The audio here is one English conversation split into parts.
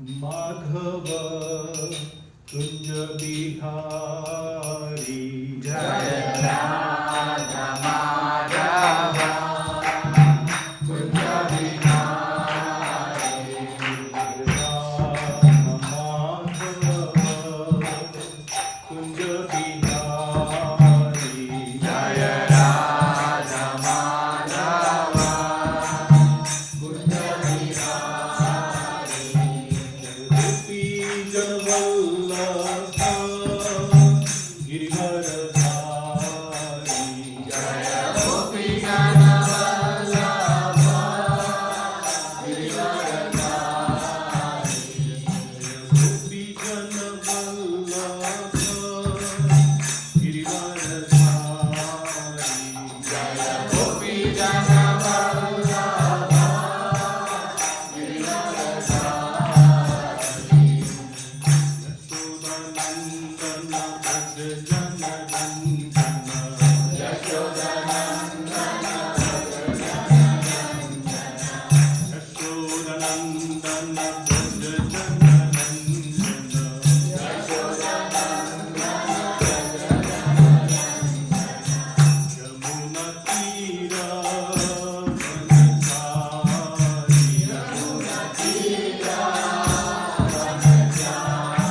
माधव कुंज बिहारी जय राधा माधव कुंज बिहारी राम माधव कुंज बिहारी जय राधा माधव कुंज बिहारी गोपी जनवल्लभ गिरिवरधारी जय गोपी जनवल्लभ गिरिवरधारी गोपी जनवल्लभ गिरिवरधारी जय गोपी जनवल्लभ गिरिवरधारी यशोदानन्दन भज जननन्दन यशोदनन्दन यशोदानन्दन भज जननन्दन यमुना तीरा वनचारी यमुना तीरा वनचारी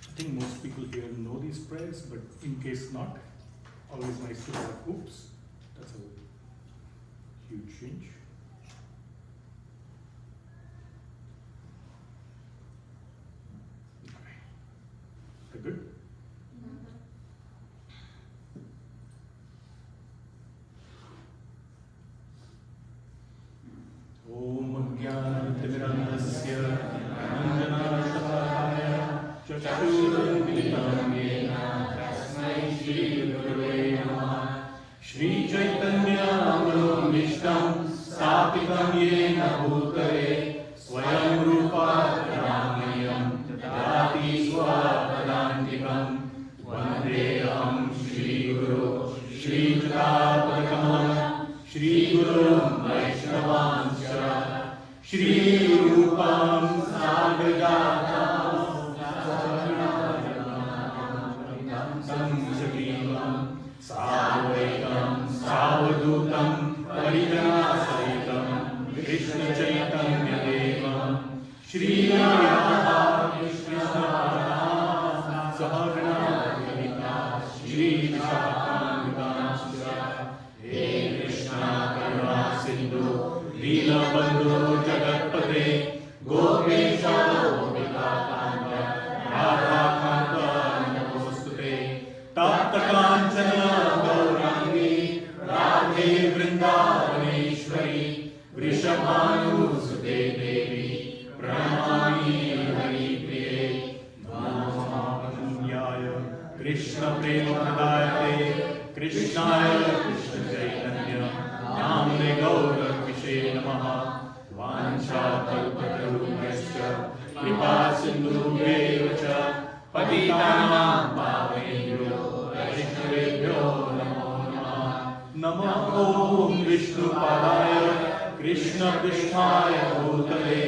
I think most people here know these prayers, but in case not, always nice to have oops. That's a huge change. Okay. They're good? ॐ ज्ञानतिमिरन्दस्य ज्ञानाञ्जनाशलाकाय चक्षुरुन्मिलितं येन तस्मै श्रीगुरवे नमः श्रीचैतन्यमनोभीष्टं स्थापितं येन भूतले स्वयं रूपा रामयं ददाति स्वपदान्तिकं वन्देऽहं श्रीगुरो श्रीयुतापदकमलं श्रीगुरुं वैष्णवांश्च श्रीरूपं साग्रजातं सजीवं साद्वैतं सावधूतं परिजनासहितं कृष्णचैतन्यदेवं श्रीराधा कृष्णपादां सहगणा ललिता श्रीविशाखान्वितांश्च हे कृष्णा करुणा सिन्धु दीनबन्धो जगत्पते गोपेश गोपिकान्त राधाकान्त नमोऽस्तुते तप्तकाञ्चन गौराङ्गी राधे वृन्दावनेश्वरी वृषभानुसुते देवी प्रणमामि सिन्धुभ्यैव च पतितानां पावनेभ्यो वैष्णवेभ्यो नमो नमः। नमो ॐ विष्णुपादाय कृष्णपृष्ठाय भूतले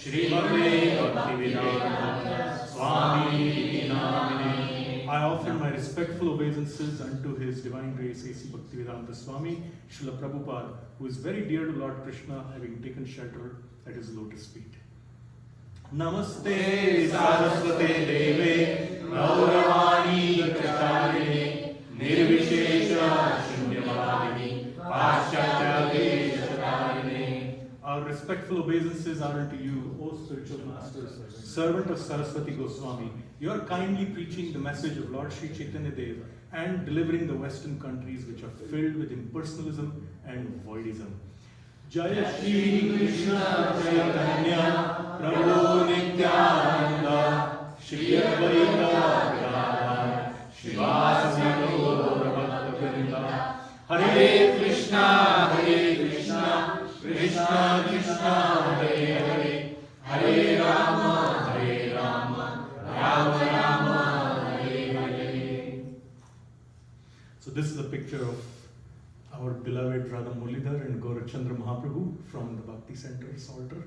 श्रीमते भक्तिवेदान्त स्वामी नामिने। I offer my respectful obeisances unto His Divine Grace A.C. Bhaktivedanta Swami, Srila Prabhupada, who is very dear to Lord Krishna, having taken shelter at His lotus feet. Namaste Saraswate Deve Gauravani Pracharine Nirvishesha Shunyavadini Paschatya Deshakarine. Our respectful obeisances are unto you, O spiritual masters, servant of Saraswati Goswami. You are kindly preaching the message of Lord Sri Chaitanya Dev and delivering the Western countries which are filled with impersonalism and voidism. Jaya Shri Krishna Chaitanya Prabhu Nityananda Shri Advaita Gadadhar Srivasadi Gaura Bhakta Hare Krishna Krishna Krishna Hare Hare Hare Rama Rama Rama Hare Hare. So this is a picture of our beloved Radha Mullidhar and Gaurachandra Mahaprabhu from the Bhakti Center's altar.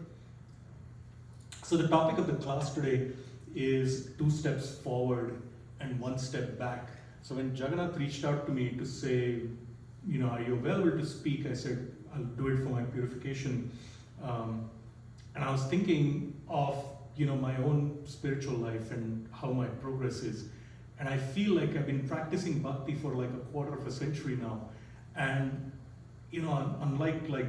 So the topic of the class today is 2 steps forward and 1 step back. So when Jagannath reached out to me to say, you know, are you available to speak? I said, I'll do it for my purification. And I was thinking of, you know, my own spiritual life and how my progress is. And I feel like I've been practicing bhakti for like a quarter of a century now. And, you know, unlike like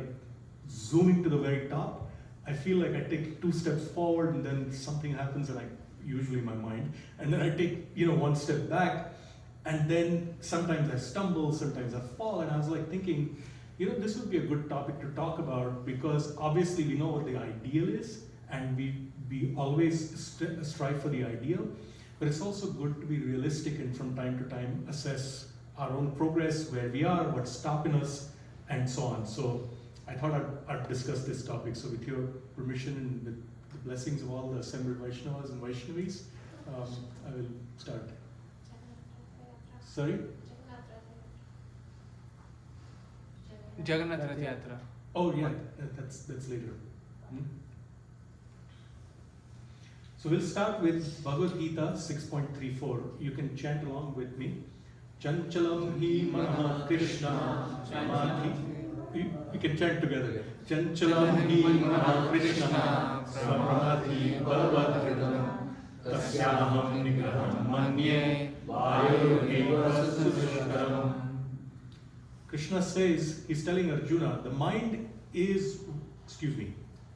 zooming to the very top, I feel like I take 2 steps forward and then something happens and usually my mind, and then I take, you know, 1 step back, and then sometimes I stumble, sometimes I fall, and I was like thinking, you know, this would be a good topic to talk about because obviously we know what the ideal is and we always strive for the ideal, but it's also good to be realistic and from time to time assess our own progress, where we are, what's stopping us, and so on. So I thought I'd discuss this topic. So with your permission and with the blessings of all the assembled Vaishnavas and Vaishnavis, I will start. Sorry? Jagannath Rath Yatra. Oh yeah, that's later. So we'll start with Bhagavad Gita 6.34. You can chant along with me. Chanchalam hi Maha Krishna Samadhi. You can chant together. Chanchalam hi Maha Krishna Samadhi Bhavadridam Tasyaham Nigraham Manye Vayureva Sushkaram. Krishna says, he's telling Arjuna,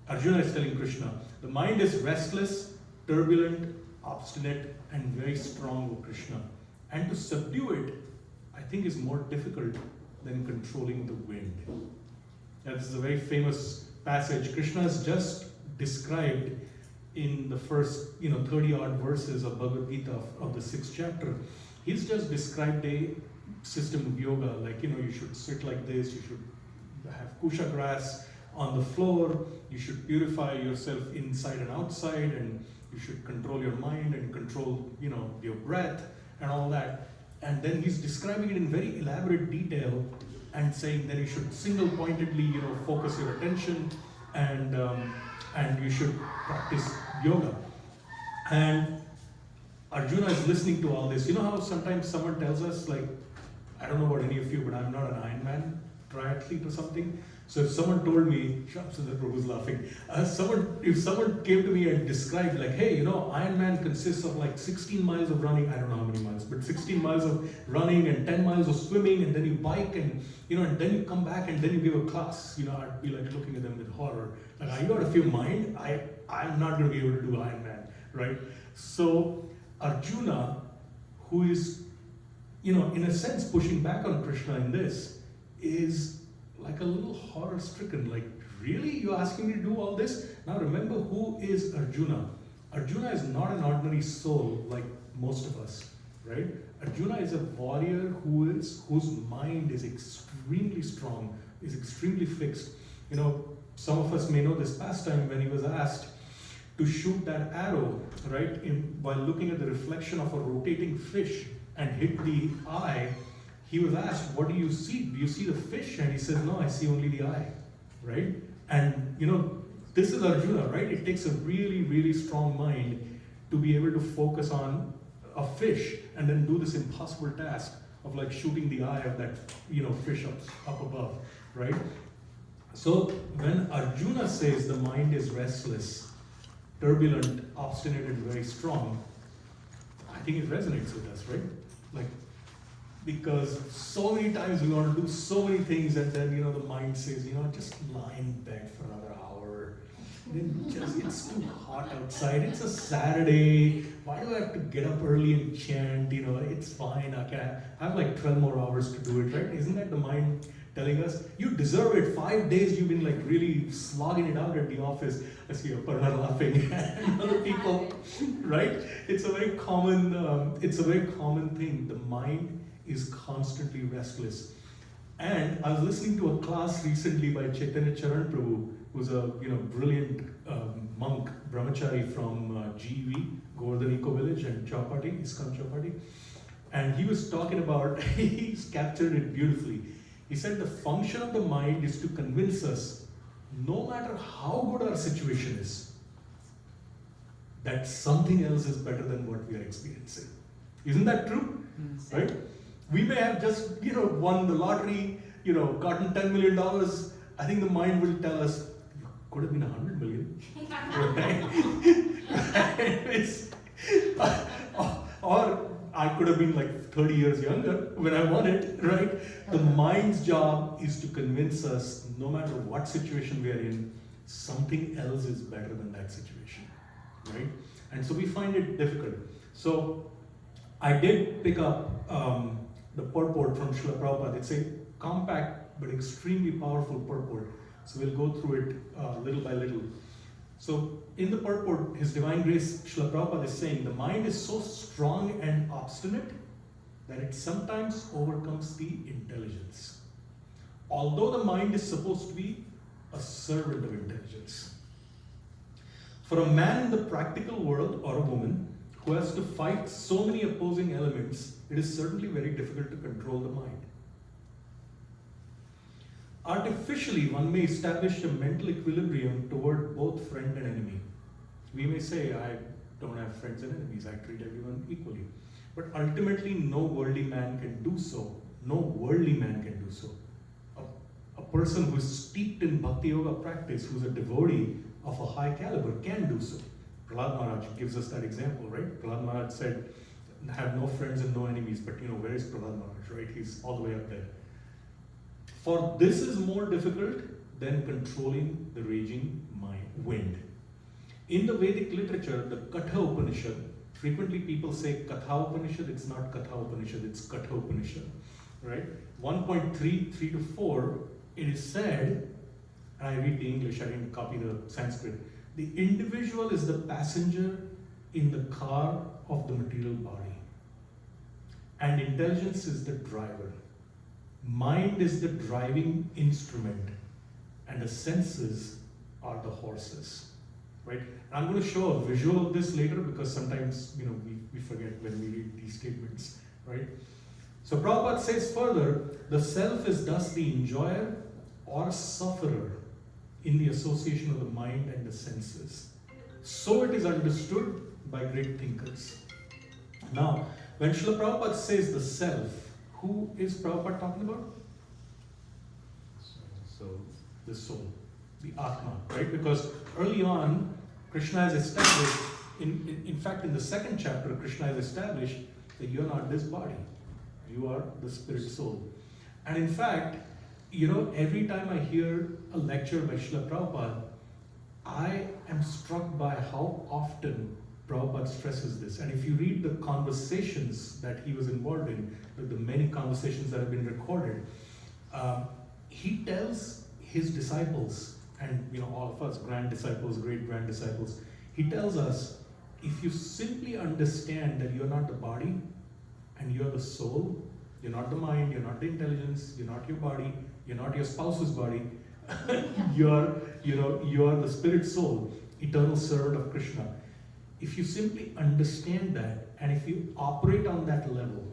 Arjuna is telling Krishna, the mind is restless, turbulent, obstinate, and very strong, O Krishna. And to subdue it, I think is more difficult than controlling the wind. Now, this is a very famous passage. Krishna has just described in the first 30-odd verses of Bhagavad Gita of the 6th chapter. He's just described a system of yoga, like, you should sit like this, you should have kusha grass on the floor, you should purify yourself inside and outside, and you should control your mind and control, your breath and all that. And then he's describing it in very elaborate detail and saying that you should single-pointedly, focus your attention and you should practice yoga. And Arjuna is listening to all this. You know how sometimes someone tells us, like, I don't know about any of you, but I'm not an Ironman triathlete or something. So if someone told me, Sundar Prabhu's laughing, if someone came to me and described, like, hey, Ironman consists of like 16 miles of running, I don't know how many miles, but 16 miles of running and 10 miles of swimming, and then you bike and, and then you come back and then you give a class, I'd be like looking at them with horror. Like, I got a few mind, I'm not going to be able to do Ironman, right? So Arjuna, who is, in a sense pushing back on Krishna in this, is like a little horror-stricken, like, really? You're asking me to do all this? Now remember, who is Arjuna? Arjuna is not an ordinary soul like most of us, right? Arjuna is a warrior whose mind is extremely strong, is extremely fixed. Some of us may know this pastime when he was asked, to shoot that arrow, right, while looking at the reflection of a rotating fish and hit the eye, he was asked, what do you see? Do you see the fish? And he says, no, I see only the eye, right? And this is Arjuna, right? It takes a really, really strong mind to be able to focus on a fish and then do this impossible task of like shooting the eye of that, fish up above, right? So when Arjuna says the mind is restless, turbulent, obstinate, and very strong, I think it resonates with us, right? Like, because so many times we want to do so many things, and then the mind says, just lie in bed for another hour. Then it's too hot outside. It's a Saturday. Why do I have to get up early and chant? It's fine. I have like 12 more hours to do it, right? Isn't that the mind telling us, you deserve it? 5 days you've been like really slogging it out at the office. I see Aparna laughing and other people, right? It's a very common thing. The mind is constantly restless. And I was listening to a class recently by Chaitanya Charan Prabhu, who's a brilliant monk, brahmachari from GEV, Govardhan Eco Village, and Chowpatty, ISKCON Chowpatty. And he was talking about, he's captured it beautifully. He said the function of the mind is to convince us, no matter how good our situation is, that something else is better than what we are experiencing. Isn't that true? Right? We may have just, won the lottery, gotten $10 million. I think the mind will tell us, you could have been 100 million. Right? Or I could have been like 30 years younger when I won it, right? The mind's job is to convince us, no matter what situation we are in, something else is better than that situation, right? And so we find it difficult. So I did pick up the purport from Srila Prabhupada. It's a compact but extremely powerful purport. So we'll go through it little by little. So in the purport, His Divine Grace Srila Prabhupada is saying, the mind is so strong and obstinate that it sometimes overcomes the intelligence. Although the mind is supposed to be a servant of intelligence. For a man in the practical world or a woman who has to fight so many opposing elements, it is certainly very difficult to control the mind. Artificially, one may establish a mental equilibrium toward both friend and enemy. We may say, I don't have friends and enemies, I treat everyone equally. But ultimately, no worldly man can do so. No worldly man can do so. A person who is steeped in Bhakti Yoga practice, who is a devotee of a high caliber, can do so. Prahlad Maharaj gives us that example, right? Prahlad Maharaj said, have no friends and no enemies, but where is Prahlad Maharaj, right? He's all the way up there. For this is more difficult than controlling the raging wind. In the Vedic literature, the Katha Upanishad, frequently people say Katha Upanishad, it's not Katha Upanishad, it's Katha Upanishad, right? 1.3, 3 to 4, it is said, and I read the English, I didn't copy the Sanskrit, the individual is the passenger in the car of the material body, and intelligence is the driver. Mind is the driving instrument, and the senses are the horses, right? I'm going to show a visual of this later because sometimes, we forget when we read these statements, right? So Prabhupada says further, the self is thus the enjoyer or sufferer in the association of the mind and the senses. So it is understood by great thinkers. Now, when Srila Prabhupada says the self, who is Prabhupada talking about? So the soul, the Atma, right? Because early on, Krishna has established, in fact, in the second chapter, Krishna has established that you are not this body. You are the spirit soul. And in fact, every time I hear a lecture by Srila Prabhupada, I am struck by how often Prabhupada stresses this. And if you read the conversations that he was involved in, the many conversations that have been recorded, he tells his disciples, and all of us, grand disciples, great grand disciples, he tells us, if you simply understand that you're not the body and you're the soul, you're not the mind, you're not the intelligence, you're not your body, you're not your spouse's body, you're the spirit soul. eternal servant of Krishna. If you simply understand that, and if you operate on that level,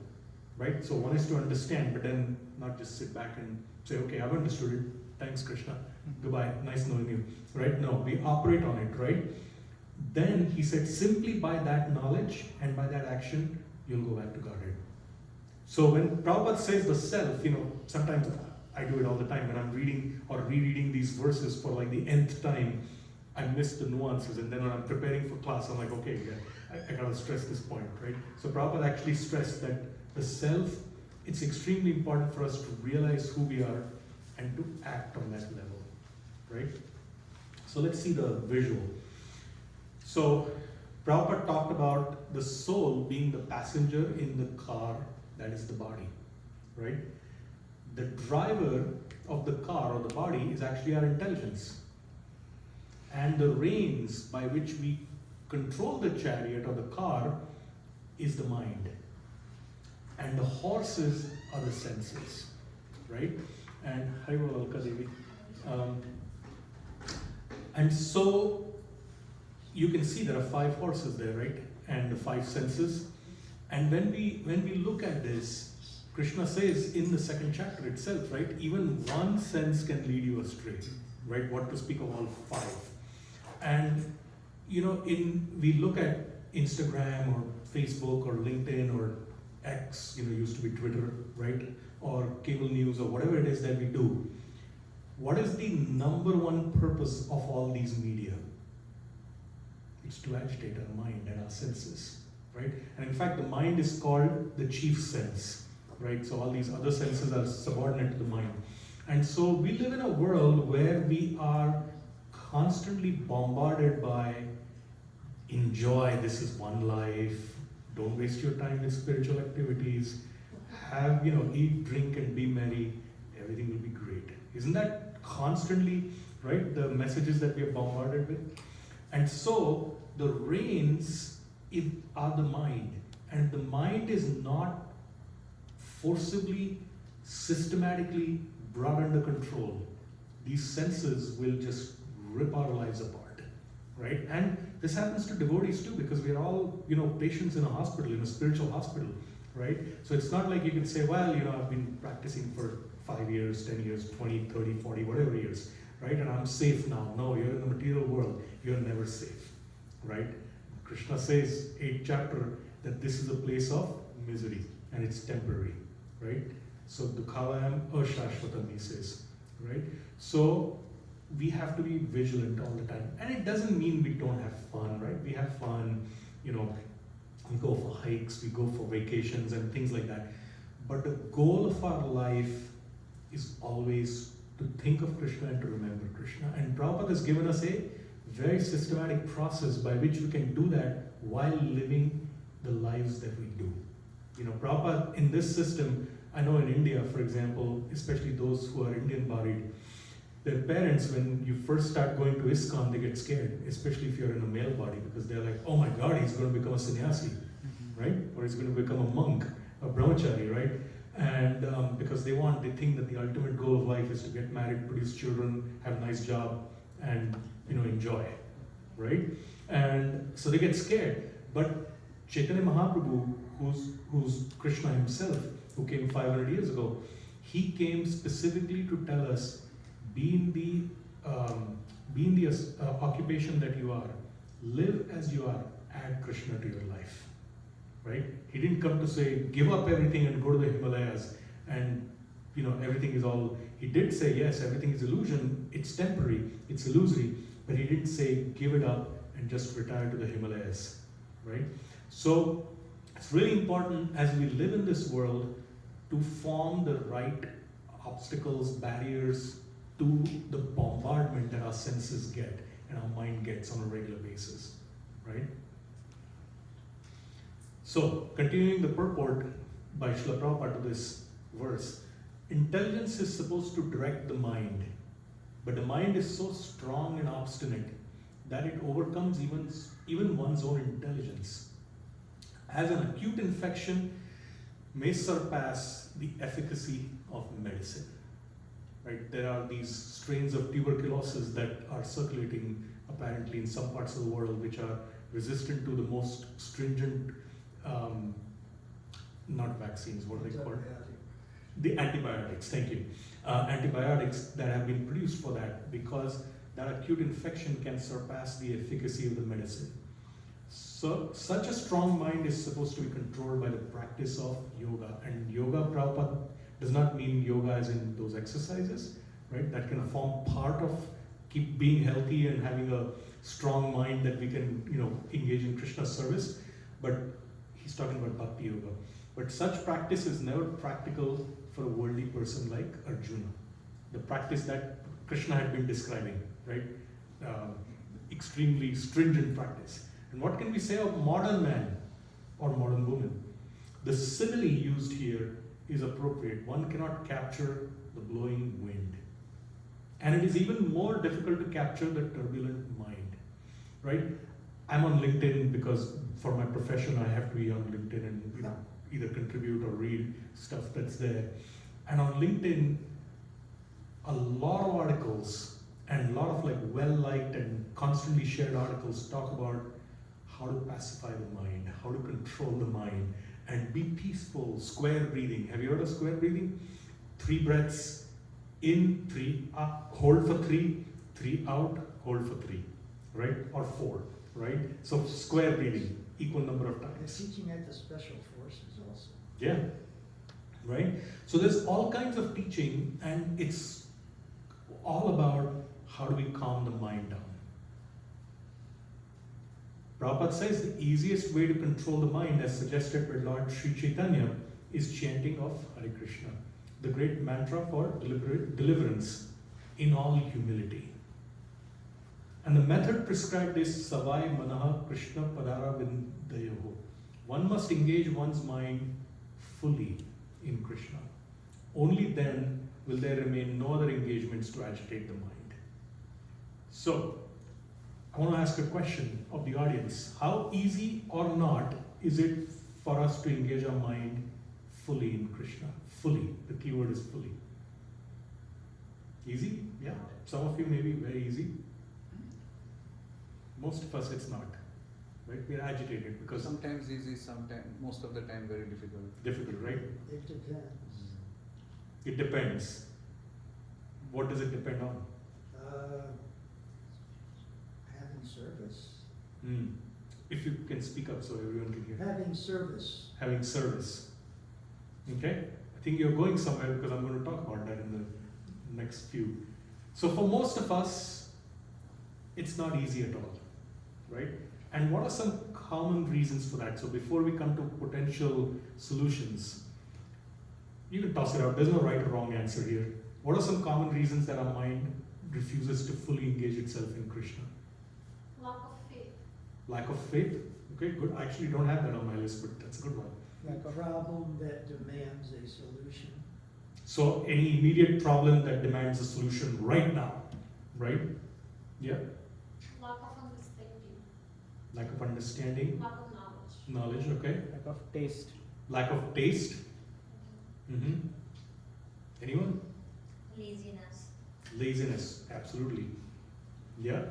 right? So one is to understand, but then not just sit back and say, okay, I've understood it. Thanks, Krishna. Goodbye. Nice knowing you. Right? No, we operate on it, right? Then he said, simply by that knowledge and by that action, you'll go back to Godhead. So when Prabhupada says the self, sometimes I do it all the time when I'm reading or rereading these verses for like the nth time, I miss the nuances, and then when I'm preparing for class, I'm like, okay, yeah, I gotta stress this point, right? So Prabhupada actually stressed that the self, it's extremely important for us to realize who we are and to act on that level, right? So let's see the visual. So Prabhupada talked about the soul being the passenger in the car that is the body, right? The driver of the car or the body is actually our intelligence. And the reins by which we control the chariot or the car is the mind. And the horses are the senses, right? And Haribol Alka Devi. And so you can see there are 5 horses there, right? And the 5 senses. And when we look at this, Krishna says in the 2nd chapter itself, right? Even one sense can lead you astray, right? What to speak of all 5. And we look at Instagram or Facebook or LinkedIn or X, used to be Twitter, right? Or cable news or whatever it is that we do. What is the number one purpose of all these media? It's to agitate our mind and our senses, right? And in fact, the mind is called the chief sense, right? So all these other senses are subordinate to the mind. And so we live in a world where we are constantly bombarded by enjoy, this is one life, don't waste your time with spiritual activities, have, eat, drink and be merry, everything will be great. Isn't that constantly, right, the messages that we are bombarded with? And so the reins are the mind, and the mind is not forcibly, systematically brought under control. These senses will just rip our lives apart, right? And this happens to devotees too, because we are all, patients in a hospital, in a spiritual hospital, right? So it's not like you can say, well, I've been practicing for 5 years, 10 years, 20, 30, 40, whatever years, right? And I'm safe now. No, you're in the material world. You're never safe, right? Krishna says, 8th chapter, that this is a place of misery and it's temporary, right? So dukhalayam ashashvatam, he says, right? So we have to be vigilant all the time. And it doesn't mean we don't have fun, right? We have fun, we go for hikes, we go for vacations and things like that. But the goal of our life is always to think of Krishna and to remember Krishna. And Prabhupada has given us a very systematic process by which we can do that while living the lives that we do. Prabhupada, in this system, I know in India, for example, especially those who are Indian bodied, their parents, when you first start going to ISKCON, they get scared, especially if you're in a male body, because they're like, oh my God, he's going to become a sannyasi, right? Or he's going to become a monk, a brahmachari, right? And because they think that the ultimate goal of life is to get married, produce children, have a nice job, and enjoy, right? And so they get scared. But Chaitanya Mahaprabhu, who's Krishna himself, who came 500 years ago, he came specifically to tell us, be in the occupation that you are, live as you are, add Krishna to your life, right? He didn't come to say, give up everything and go to the Himalayas and everything is all. He did say, yes, everything is illusion, it's temporary, it's illusory, but he didn't say, give it up and just retire to the Himalayas, right? So it's really important as we live in this world to form the right obstacles, barriers to the bombardment that our senses get and our mind gets on a regular basis, right? So, continuing the purport by Srila Prabhupada to this verse, intelligence is supposed to direct the mind, but the mind is so strong and obstinate that it overcomes even one's own intelligence. As an acute infection may surpass the efficacy of medicine. Right? There are these strains of tuberculosis that are circulating apparently in some parts of the world, which are resistant to the most stringent, not vaccines, what are they called? The antibiotics, thank you. Antibiotics that have been produced for that, because that acute infection can surpass the efficacy of the medicine. So, such a strong mind is supposed to be controlled by the practice of yoga. And yoga, Prabhupada, does not mean yoga as in those exercises, right? That can form part of keep being healthy and having a strong mind that we can, engage in Krishna service. But he's talking about bhakti yoga. But such practice is never practical for a worldly person like Arjuna. The practice that Krishna had been describing, right? Extremely stringent practice. And what can we say of modern man or modern woman? The simile used here is appropriate. One cannot capture the blowing wind. And it is even more difficult to capture the turbulent mind, right? I'm on LinkedIn because for my profession I have to be on LinkedIn and either contribute or read stuff that's there. And on LinkedIn, a lot of articles and a lot of well-liked and constantly shared articles talk about how to pacify the mind, how to control the mind, and be peaceful, square breathing. Have you heard of square breathing? 3 breaths in, 3 up, hold for 3, 3 out, hold for 3, right? Or 4, right? So square breathing, equal number of times. They're teaching at the special forces also. Yeah, right? So there's all kinds of teaching, and it's all about how do we calm the mind down. Prabhupada says the easiest way to control the mind, as suggested by Lord Sri Chaitanya, is chanting of Hare Krishna, the great mantra for deliverance in all humility. And the method prescribed is Savai Manaha Krishna Padara Vindayoho. One must engage one's mind fully in Krishna. Only then will there remain no other engagements to agitate the mind. So, I want to ask a question of the audience. How easy or not is it for us to engage our mind fully in Krishna? Fully. The key word is fully. Easy? Yeah. Some of you may be very easy. Most of us it's not. Right? We're agitated because Sometimes easy, sometimes, most of the time very difficult. difficult, right? It depends. It depends. What does it depend on? Having service. If you can speak up so everyone can hear. Having service. Having service. Okay? I think you're going somewhere because I'm going to talk about that in the next few. So for most of us, it's not easy at all, right? And what are some common reasons for that? So before we come to potential solutions, you can toss it out. There's no right or wrong answer here. What are some common reasons that our mind refuses to fully engage itself in Krishna? Lack of faith. Lack of faith? Okay, good. I actually don't have that on my list, but that's a good one. Like a problem that demands a solution. So any immediate problem that demands a solution right now, right? Yeah? Lack of understanding. Lack of understanding, Lack of knowledge. knowledge, okay? Lack of taste. Lack of taste. Anyone? Laziness. Laziness, absolutely. Yeah?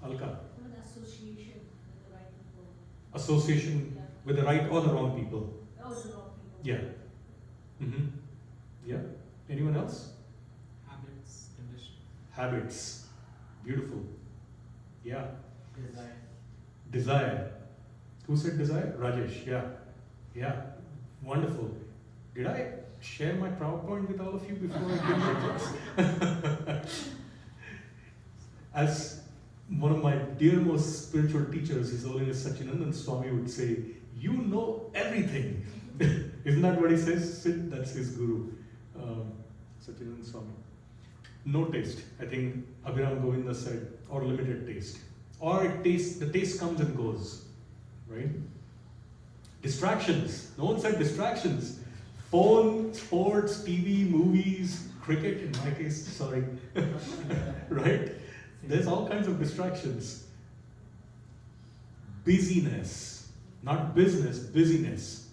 Alka? An association with the right people. Association with the right or the wrong people. Oh, the wrong people. Yeah. Yeah? Anyone else? Habits, condition. Habits. Beautiful. Yeah. Desire. Desire. Who said desire? Rajesh. Yeah. Yeah. Wonderful. Did I share my PowerPoint with all of you before I came to this? As one of my dearmost spiritual teachers, His Holiness Satchidananda Swami would say, you know everything. Isn't that what he says? Sid? That's his guru, Satchidananda Swami. No taste. I think Abhiram Govinda said, or limited taste. Or the taste comes and goes, right? Distractions. No one said distractions. Phone, sports, TV, movies, cricket, in my case, sorry. Right? There's all kinds of distractions. Busyness. Not business, busyness.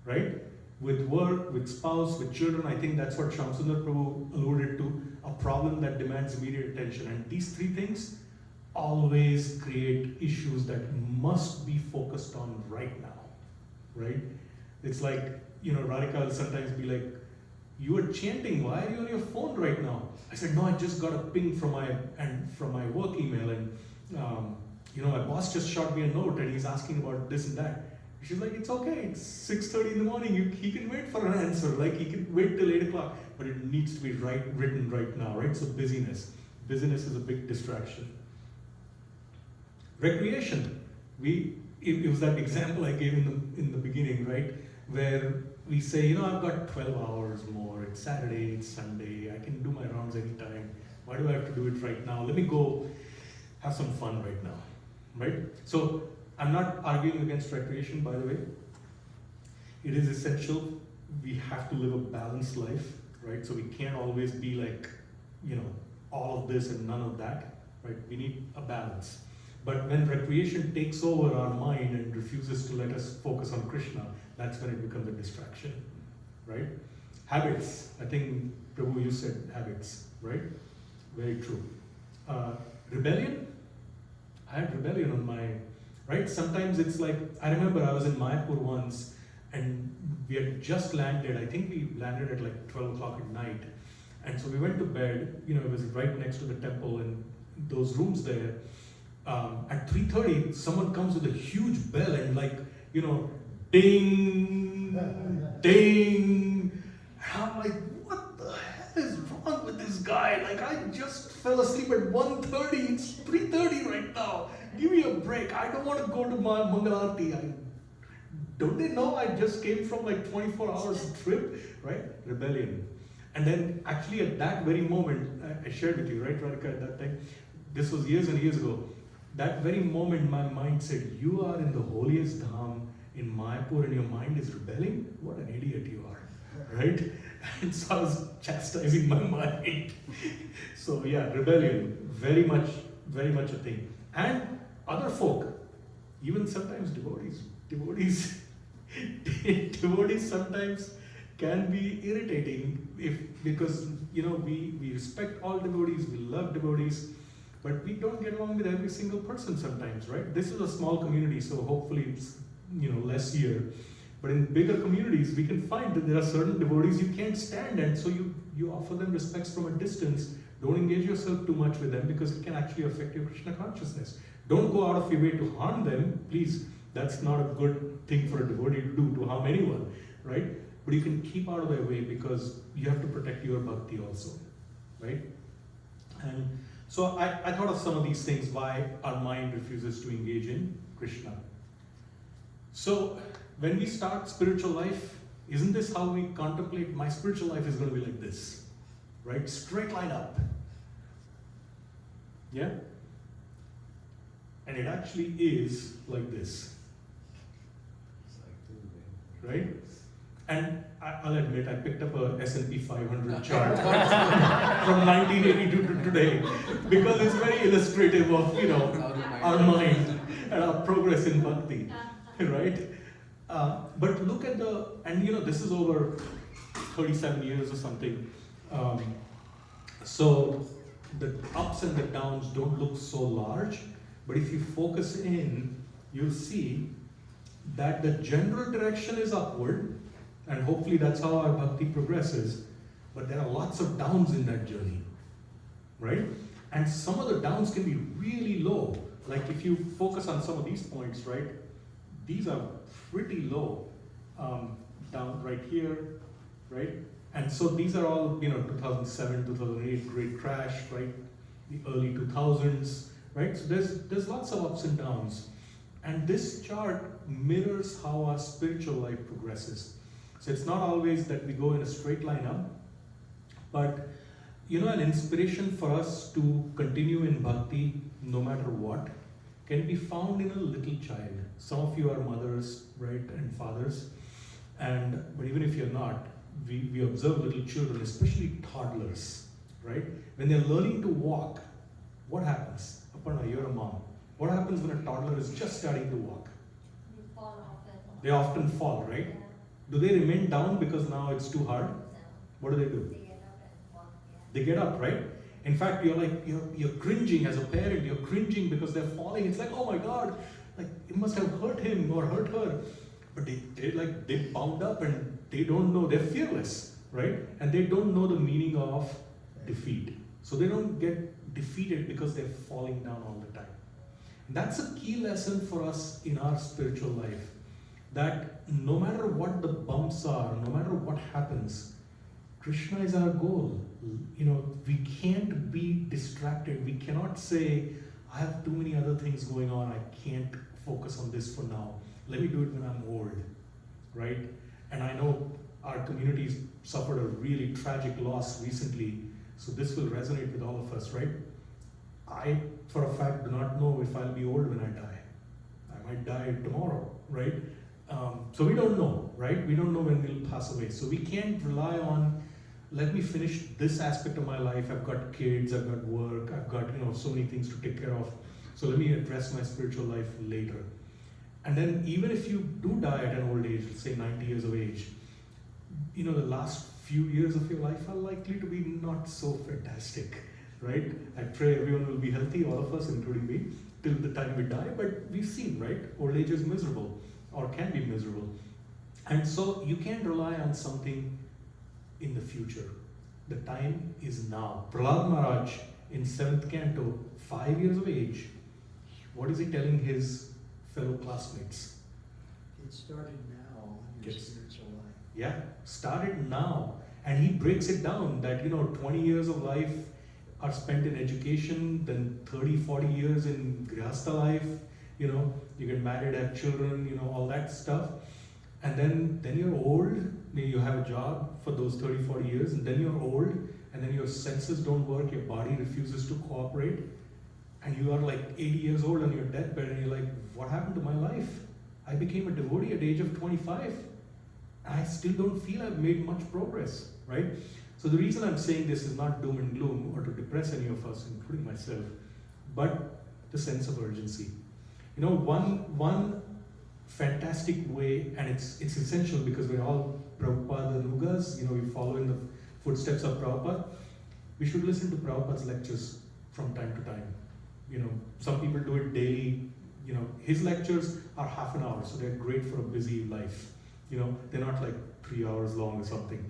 Right? With work, with spouse, with children, I think that's what Shamsundar Prabhu alluded to, a problem that demands immediate attention. And these three things always create issues that must be focused on right now, right? It's like, Radhika will sometimes be like, you are chanting, why are you on your phone right now? I said, no, I just got a ping from my work email, and my boss just shot me a note and he's asking about this and that. She's like, it's okay, it's 6:30 in the morning, he can wait for an answer, like he can wait till 8 o'clock, but it needs to be written right now, right? So busyness is a big distraction. Recreation, it was that example I gave in the beginning, right? Where we say, I've got 12 hours more, it's Saturday, it's Sunday, I can do my rounds anytime. Why do I have to do it right now? Let me go have some fun right now, right? So I'm not arguing against recreation, by the way. It is essential. We have to live a balanced life, right? So we can't always be like, all of this and none of that, right? We need a balance. But when recreation takes over our mind and refuses to let us focus on Krishna, that's when it becomes a distraction, right? Habits. I think, Prabhu, you said habits, right? Very true. Rebellion. I had rebellion on my, right? Sometimes it's like, I remember I was in Mayapur once and we had just landed. I think we landed at like 12 o'clock at night. And so we went to bed, it was right next to the temple and those rooms there. At 3:30, someone comes with a huge bell and like, ding, ding. And I'm like, what the hell is wrong with this guy? Like, I just fell asleep at 1:30. It's 3:30 right now. Give me a break. I don't want to go to my Mangalarti. Don't they know I just came from like 24 hours trip, right? Rebellion. And then actually at that very moment, I shared with you, right, Radhika, at that time, this was years and years ago. That very moment, my mind said, you are in the holiest dham in Mayapur and your mind is rebelling? What an idiot you are, right? And so I was chastising my mind. So yeah, rebellion, very much a thing. And other folk, even sometimes devotees sometimes can be irritating because we respect all devotees, we love devotees, but we don't get along with every single person sometimes, right? This is a small community, so hopefully it's less here. But in bigger communities, we can find that there are certain devotees you can't stand, and so you offer them respects from a distance. Don't engage yourself too much with them because it can actually affect your Krishna consciousness. Don't go out of your way to harm them, please. That's not a good thing for a devotee to do, to harm anyone, right? But you can keep out of their way because you have to protect your bhakti also, right? And so I thought of some of these things, why our mind refuses to engage in Krishna. So when we start spiritual life, isn't this how we contemplate? My spiritual life is going to be like this, right? Straight line up. Yeah? And it actually is like this, right? And I'll admit, I picked up a S&P 500 chart from 1982 to today because it's very illustrative of, our mind and our progress in bhakti, right? But look at this is over 37 years or something. So the ups and the downs don't look so large, but if you focus in, you'll see that the general direction is upward, and hopefully that's how our bhakti progresses, but there are lots of downs in that journey, right? And some of the downs can be really low. Like if you focus on some of these points, right? These are pretty low, down right here, right? And so these are all, 2007, 2008, great crash, right? The early 2000s, right? So there's lots of ups and downs. And this chart mirrors how our spiritual life progresses. So it's not always that we go in a straight line up, but an inspiration for us to continue in bhakti no matter what can be found in a little child. Some of you are mothers, right, and fathers, but even if you're not, we observe little children, especially toddlers, right? When they're learning to walk, what happens? Aparna, you're a mom. What happens when a toddler is just starting to walk? They fall off and off. They often fall, right? Yeah. Do they remain down because now it's too hard? What do? They get up and walk. Yeah. They get up, right? In fact, you're cringing as a parent. You're cringing because they're falling. It's like, oh my God, like it must have hurt him or hurt her. But they bound up and they don't know. They're fearless, right? And they don't know the meaning of defeat. So they don't get defeated because they're falling down all the time. And that's a key lesson for us in our spiritual life. That no matter what the bumps are, no matter what happens, Krishna is our goal. We can't be distracted. We cannot say, I have too many other things going on. I can't focus on this for now. Let me do it when I'm old, right? And I know our community's suffered a really tragic loss recently, so this will resonate with all of us, right? I, for a fact, do not know if I'll be old when I die. I might die tomorrow, right? So we don't know, right? We don't know when we'll pass away. So we can't rely on, let me finish this aspect of my life. I've got kids, I've got work, I've got so many things to take care of. So let me address my spiritual life later. And then even if you do die at an old age, let's say 90 years of age, the last few years of your life are likely to be not so fantastic, right? I pray everyone will be healthy, all of us, including me, till the time we die. But we've seen, right? Old age is miserable or can be miserable. And so you can't rely on something in the future. The time is now. Prahlad Maharaj in 7th canto, 5 years of age, what is he telling his fellow classmates? It started now in your Yes. spiritual life. Yeah, started now. And he breaks it down that, 20 years of life are spent in education, then 30, 40 years in Grihastha life, you get married, have children, all that stuff. And then you're old, maybe you have a job for those 30, 40 years, and then you're old, and then your senses don't work, your body refuses to cooperate, and you are like 80 years old on your deathbed, and you're like, what happened to my life? I became a devotee at the age of 25. I still don't feel I've made much progress, right? So the reason I'm saying this is not doom and gloom or to depress any of us, including myself, but the sense of urgency. One fantastic way, and it's essential because we're all Prabhupada Nugas, we follow in the footsteps of Prabhupada. We should listen to Prabhupada's lectures from time to time. Some people do it daily. His lectures are half an hour, so they're great for a busy life. They're not like 3 hours long or something.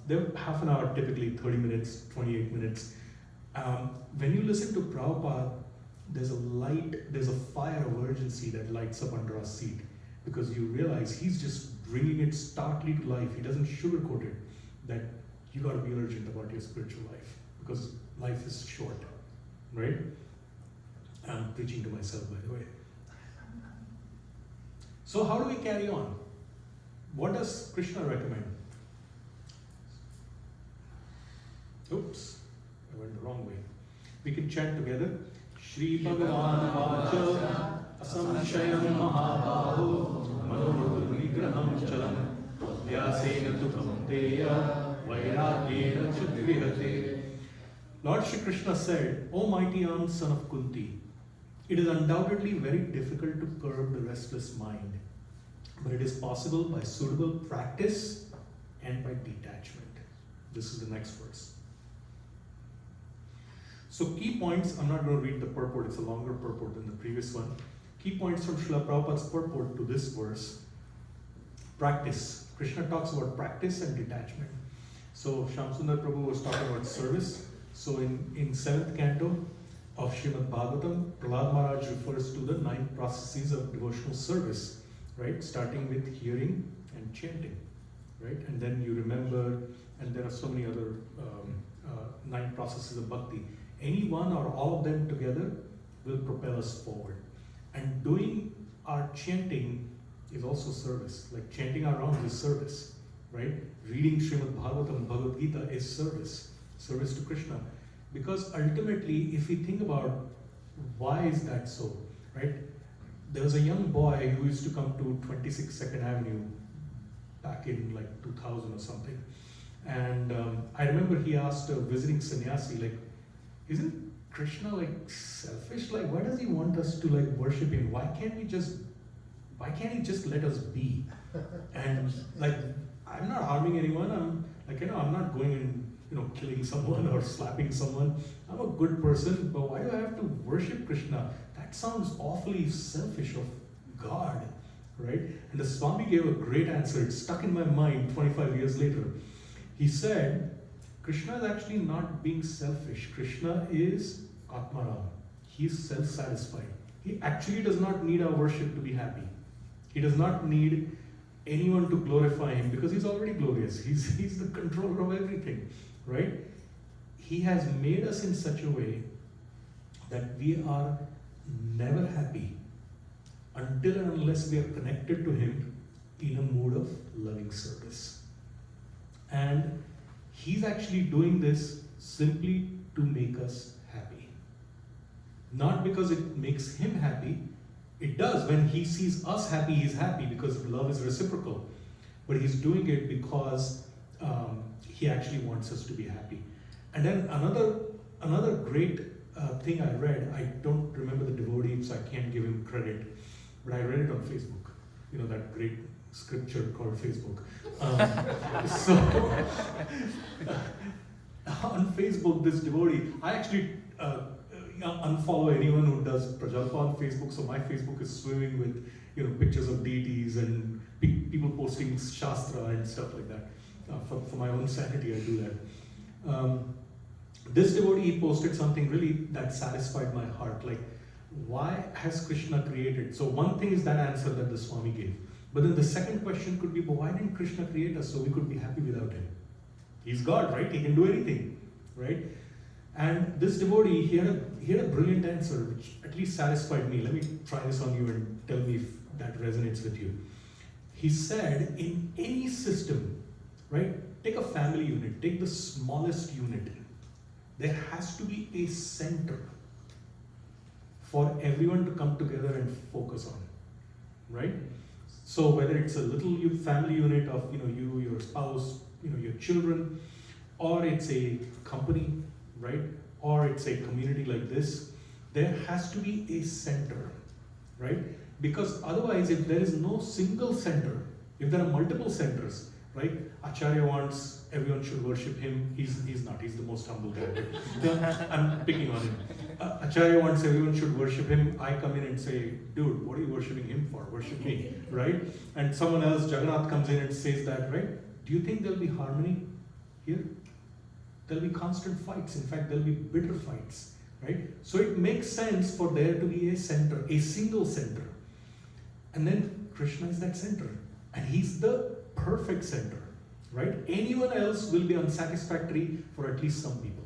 They're half an hour, typically 30 minutes, 28 minutes. When you listen to Prabhupada, there's a fire of urgency that lights up under our seat because you realize he's just bringing it starkly to life. He doesn't sugarcoat it, that you got to be urgent about your spiritual life because life is short, right? I'm preaching to myself, by the way. So how do we carry on? What does Krishna recommend? Oops, I went the wrong way. We can chant together. Shri Bhagavan Vacha Asamshayam Mahabaho Manohar Vigraham Chalam Vyasena tu Kaunteya Vairagyena Chudvihate. Lord Shri Krishna said, O mighty armed son of Kunti, it is undoubtedly very difficult to curb the restless mind, but it is possible by suitable practice and by detachment. This is the next verse. So key points, I'm not going to read the purport, it's a longer purport than the previous one. Key points from Srila Prabhupada's purport to this verse. Practice. Krishna talks about practice and detachment. So Shamsundar Prabhu was talking about service. So in 7th canto of Srimad Bhagavatam, Prahlad Maharaj refers to the 9 processes of devotional service, right? Starting with hearing and chanting, right? And then you remember, and there are so many other 9 processes of bhakti. Any one or all of them together will propel us forward. And doing our chanting is also service. Like chanting our rounds is service, right? Reading Srimad Bhagavatam, Bhagavad Gita is service to Krishna. Because ultimately, if we think about why is that so, right? There was a young boy who used to come to 26 2nd Avenue back in like 2000 or something. And I remember he asked a visiting sannyasi, like, isn't Krishna like selfish? Like, why does he want us to like worship him? Why can't he just let us be? And like, I'm not harming anyone. I'm like, I'm not going and killing someone or slapping someone. I'm a good person, but why do I have to worship Krishna? That sounds awfully selfish of God, right? And the Swami gave a great answer. It stuck in my mind 25 years later. He said, Krishna is actually not being selfish. Krishna is Atmaram. He's self-satisfied. He actually does not need our worship to be happy. He does not need anyone to glorify him because he's already glorious. He's the controller of everything, right? He has made us in such a way that we are never happy until and unless we are connected to him in a mood of loving service. And he's actually doing this simply to make us happy. Not because it makes him happy. It does. When he sees us happy, he's happy because love is reciprocal. But he's doing it because he actually wants us to be happy. And then another great thing I read, I don't remember the devotee, so I can't give him credit, but I read it on Facebook. That great scripture called Facebook. On Facebook, this devotee, I actually unfollow anyone who does prajalpa on Facebook, so my Facebook is swimming with pictures of deities and people posting shastra and stuff like that. For my own sanity, I do that. This devotee, he posted something really that satisfied my heart. Like, why has Krishna created? So one thing is that answer that the Swami gave. But then the second question could be, but why didn't Krishna create us so we could be happy without him? He's God, right? He can do anything, right? And this devotee, he had a brilliant answer, which at least satisfied me. Let me try this on you and tell me if that resonates with you. He said, in any system, right? Take a family unit, take the smallest unit. There has to be a center for everyone to come together and focus on, right? So whether it's a little family unit of you, your spouse, your children, or it's a company, right? Or it's a community like this, there has to be a center, right? Because otherwise, if there is no single center, if there are multiple centers, right? Acharya wants everyone should worship him. He's not. He's the most humble guy. I'm picking on him. Acharya wants everyone should worship him. I come in and say, dude, what are you worshiping him for? Worship me, right? And someone else, Jagannath, comes in and says that, right? Do you think there'll be harmony here? There'll be constant fights. In fact, there'll be bitter fights, right? So it makes sense for there to be a center, a single center. And then Krishna is that center. And he's the perfect center, right? Anyone else will be unsatisfactory for at least some people,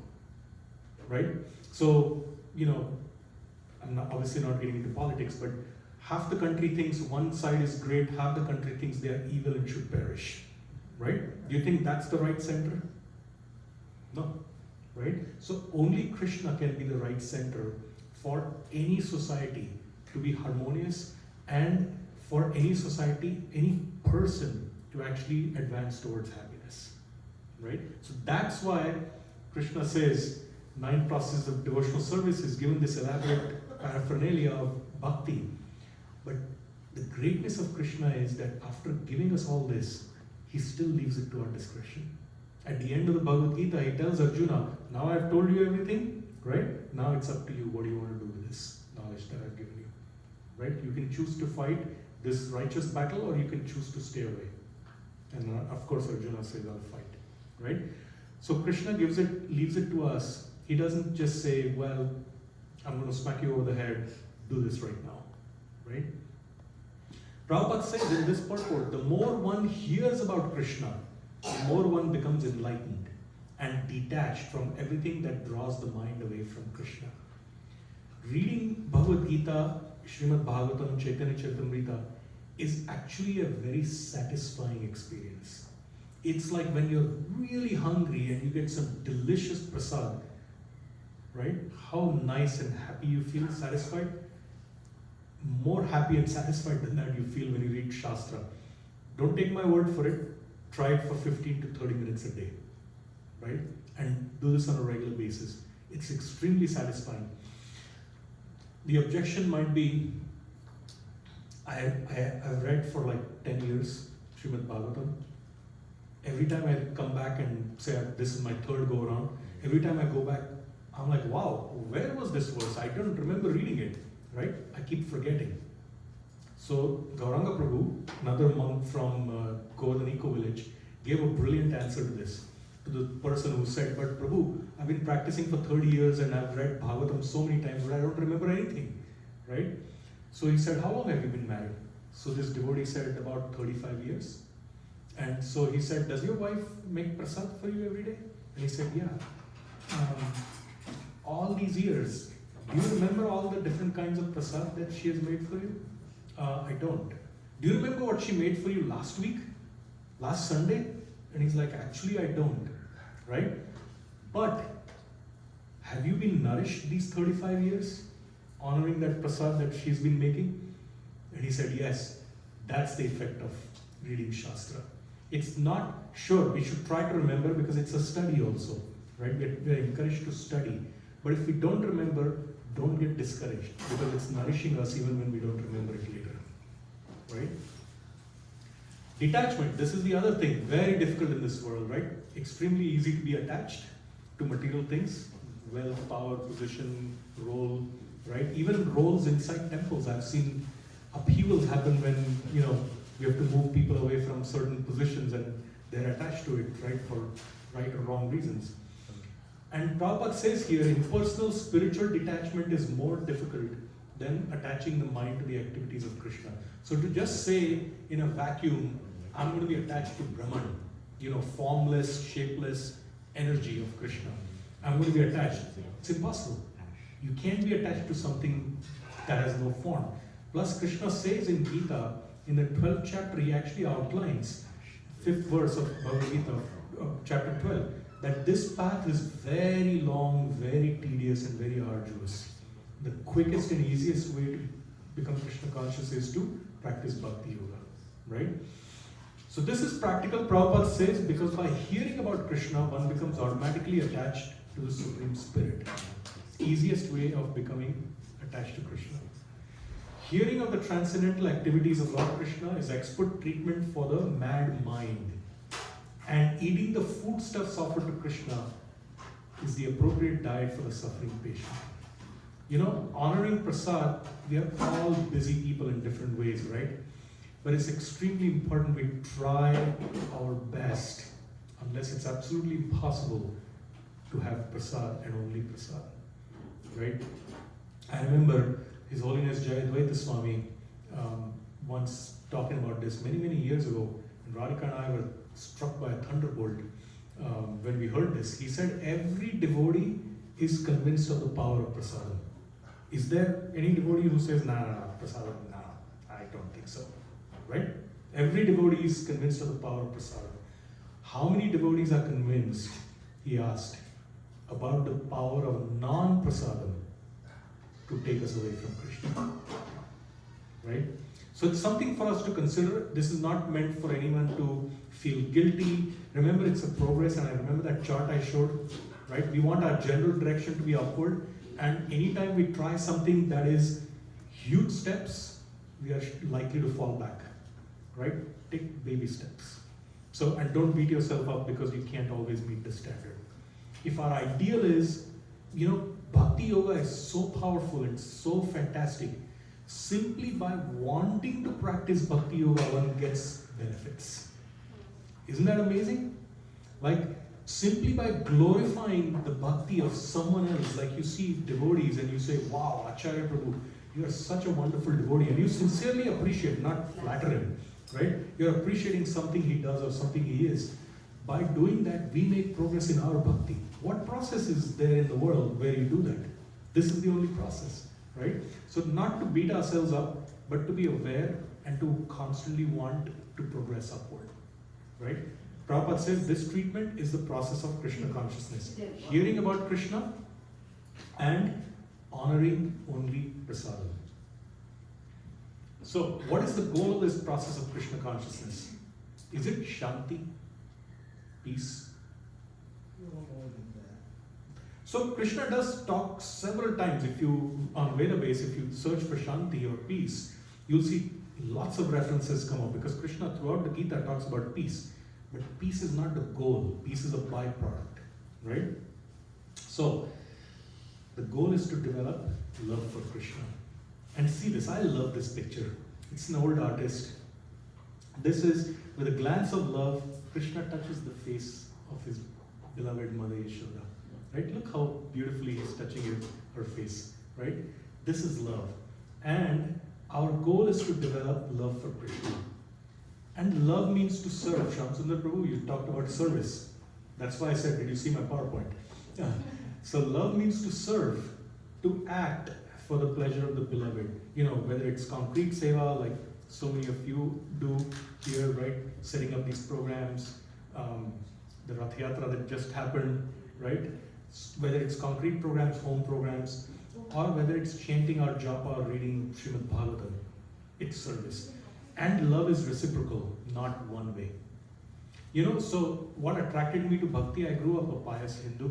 right? So, I'm obviously not getting into politics, but half the country thinks one side is great, half the country thinks they are evil and should perish, right? Do you think that's the right center? No, right? So only Krishna can be the right center for any society to be harmonious and for any society, any person to actually advance towards happiness, right? So that's why Krishna says 9 processes of devotional service is given this elaborate paraphernalia of bhakti. But the greatness of Krishna is that after giving us all this, he still leaves it to our discretion. At the end of the Bhagavad Gita, he tells Arjuna, now I've told you everything, right? Now it's up to you. What do you want to do with this knowledge that I've given you, right? You can choose to fight this righteous battle or you can choose to stay away. And of course, Arjuna says, I'll fight, right? So Krishna leaves it to us. He doesn't just say, well, I'm going to smack you over the head, do this right now, right? Prabhupada says in this purport, the more one hears about Krishna, the more one becomes enlightened and detached from everything that draws the mind away from Krishna. Reading Bhagavad Gita, Srimad Bhagavatam, Chaitanya Charitamrita is actually a very satisfying experience. It's like when you're really hungry and you get some delicious prasad, right? How nice and happy you feel, satisfied. More happy and satisfied than that you feel when you read Shastra. Don't take my word for it. Try it for 15 to 30 minutes a day, right? And do this on a regular basis. It's extremely satisfying. The objection might be, I've read for like 10 years Srimad Bhagavatam, every time I come back and say this is my third go around, every time I go back, I'm like, wow, where was this verse? I don't remember reading it, right? I keep forgetting. So Gauranga Prabhu, another monk from Govardhan Eco Village, gave a brilliant answer to this. To the person who said, but Prabhu, I've been practicing for 30 years and I've read Bhagavatam so many times, but I don't remember anything, right? So he said, how long have you been married? So this devotee said, about 35 years. And so he said, does your wife make prasad for you every day? And he said, yeah. All these years, do you remember all the different kinds of prasad that she has made for you? I don't. Do you remember what she made for you last week? Last Sunday? And he's like, actually I don't, right? But have you been nourished these 35 years? Honoring that prasad that she's been making? And he said, yes, that's the effect of reading Shastra. It's not, sure, we should try to remember because it's a study also, right? We're encouraged to study. But if we don't remember, don't get discouraged because it's nourishing us even when we don't remember it later, right? Detachment, this is the other thing, very difficult in this world, right? Extremely easy to be attached to material things, wealth, power, position, role, right? Even roles inside temples, I've seen upheavals happen when, we have to move people away from certain positions and they're attached to it, right? For right or wrong reasons. And Prabhupada says here, impersonal spiritual detachment is more difficult than attaching the mind to the activities of Krishna. So to just say in a vacuum, I'm going to be attached to Brahman, formless, shapeless energy of Krishna. I'm going to be attached. It's impossible. You can't be attached to something that has no form. Plus Krishna says in Gita, in the 12th chapter, he actually outlines, 5th verse of Bhagavad Gita, chapter 12, that this path is very long, very tedious and very arduous. The quickest and easiest way to become Krishna conscious is to practice Bhakti Yoga, right? So this is practical, Prabhupada says, because by hearing about Krishna, one becomes automatically attached to the Supreme Spirit. Easiest way of becoming attached to Krishna. Hearing of the transcendental activities of Lord Krishna is expert treatment for the mad mind. And eating the foodstuffs offered to Krishna is the appropriate diet for the suffering patient. Honoring prasad, we are all busy people in different ways, right? But it's extremely important we try our best, unless it's absolutely impossible, to have prasad and only prasad, right? I remember His Holiness Jayadvaita Swami once talking about this many, many years ago, and Radhika and I were struck by a thunderbolt when we heard this. He said, every devotee is convinced of the power of prasadam. Is there any devotee who says, nah, prasadam, nah, I don't think so, right? Every devotee is convinced of the power of prasadam. How many devotees are convinced, he asked, about the power of non-prasadam to take us away from Krishna, right? So it's something for us to consider. This is not meant for anyone to feel guilty. Remember, it's a progress, and I remember that chart I showed, right? We want our general direction to be upward, and anytime we try something that is huge steps, we are likely to fall back, right? Take baby steps. So, and don't beat yourself up because you can't always meet the standard. If our ideal is, Bhakti Yoga is so powerful and so fantastic, simply by wanting to practice Bhakti Yoga, one gets benefits. Isn't that amazing? Like, simply by glorifying the bhakti of someone else, like you see devotees and you say, wow, Acharya Prabhu, you are such a wonderful devotee, and you sincerely appreciate, not flatter him, right? You're appreciating something he does or something he is. By doing that, we make progress in our bhakti. What process is there in the world where you do that? This is the only process, right? So not to beat ourselves up, but to be aware and to constantly want to progress upward, right? Prabhupada says this treatment is the process of Krishna consciousness. Hearing about Krishna and honoring only prasadam. So what is the goal of this process of Krishna consciousness? Is it shanti? Peace? No more than that. So Krishna does talk several times. If you, on Vedabase, if you search for shanti or peace, you'll see lots of references come up because Krishna throughout the Gita talks about peace. But peace is not the goal, peace is a byproduct, right? So, the goal is to develop love for Krishna. And see this, I love this picture. It's an old artist. This is, with a glance of love, Krishna touches the face of his beloved mother Yashoda. Right? Look how beautifully he's touching her face. Right? This is love. And our goal is to develop love for Krishna. And love means to serve. Shamsundar Prabhu, you talked about service. That's why I said, did you see my PowerPoint? Yeah. So love means to serve, to act for the pleasure of the beloved. You know, whether it's concrete seva, like so many of you do here, right? Setting up these programs, the Rath Yatra that just happened, right? Whether it's concrete programs, home programs, or whether it's chanting our japa or reading Srimad Bhagavatam, it's service. And love is reciprocal, not one way. You know, so what attracted me to bhakti, I grew up a pious Hindu.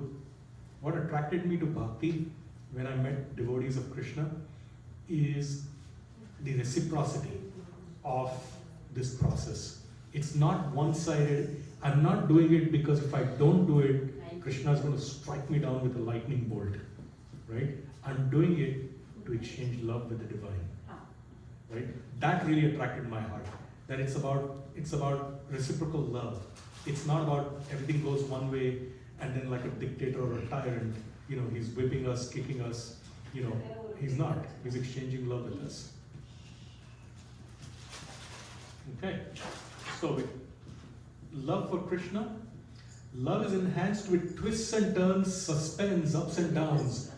What attracted me to bhakti when I met devotees of Krishna is the reciprocity of this process. It's not one-sided. I'm not doing it because if I don't do it, Krishna is going to strike me down with a lightning bolt, right? I'm doing it to exchange love with the divine, right? That really attracted my heart. That it's about reciprocal love. It's not about everything goes one way and then like a dictator or a tyrant, you know, he's whipping us, kicking us, you know, he's not. He's exchanging love with us. Okay, so with love for Krishna, love is enhanced with twists and turns, suspense, ups and downs.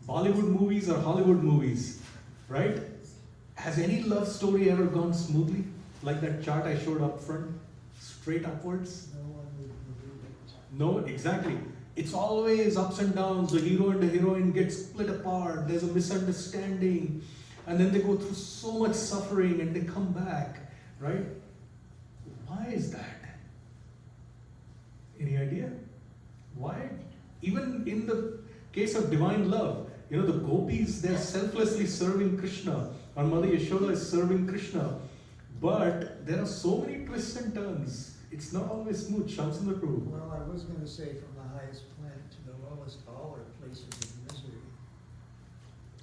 Bollywood movies or Hollywood movies, right? Has any love story ever gone smoothly? Like that chart I showed up front, straight upwards? No one would believe it. No, exactly. It's always ups and downs. The hero and the heroine get split apart. There's a misunderstanding. And then they go through so much suffering and they come back, right? Why is that? Any idea? Why? Even in the case of divine love, you know, the gopis, they're selflessly serving Krishna. Our mother Yashoda is serving Krishna. But there are so many twists and turns. It's not always smooth. Shamsundar Prabhu. Well, I was going to say from the highest planet to the lowest, all are places of misery.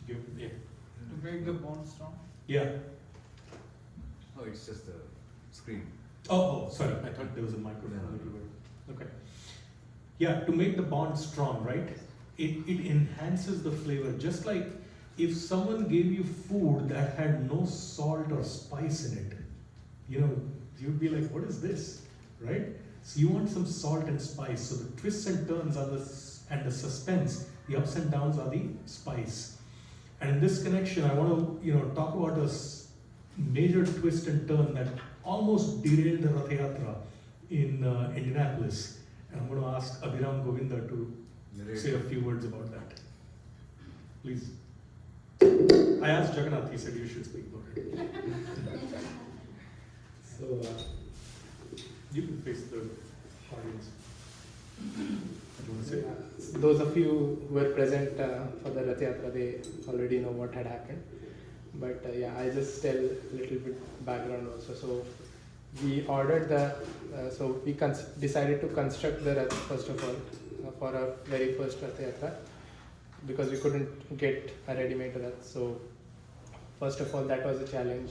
Yeah. To make the bond strong? Yeah. Oh, it's just the screen. Oh, sorry. I thought there was a microphone No. everywhere. Okay. Yeah, to make the bond strong, right? It enhances the flavor. Just like if someone gave you food that had no salt or spice in it, you know, you'd be like, what is this? Right? So you want some salt and spice. So the twists and turns are and the suspense, the ups and downs are the spice. And in this connection, I want to, you know, talk about a major twist and turn that almost derailed the Rath Yatra in Indianapolis. And I'm going to ask Abhiram Govinda to say a few words about that. Please. I asked Jagannath, he said you should speak about it. So, you can face the audience. Do you want to say? Those of you who were present for the Rath Yatra, they already know what had happened. But yeah, I just tell a little bit background also. So we ordered so we decided to construct the Rath first of all for our very first Rath Yatra because we couldn't get a ready-made Rath. So first of all, that was a challenge.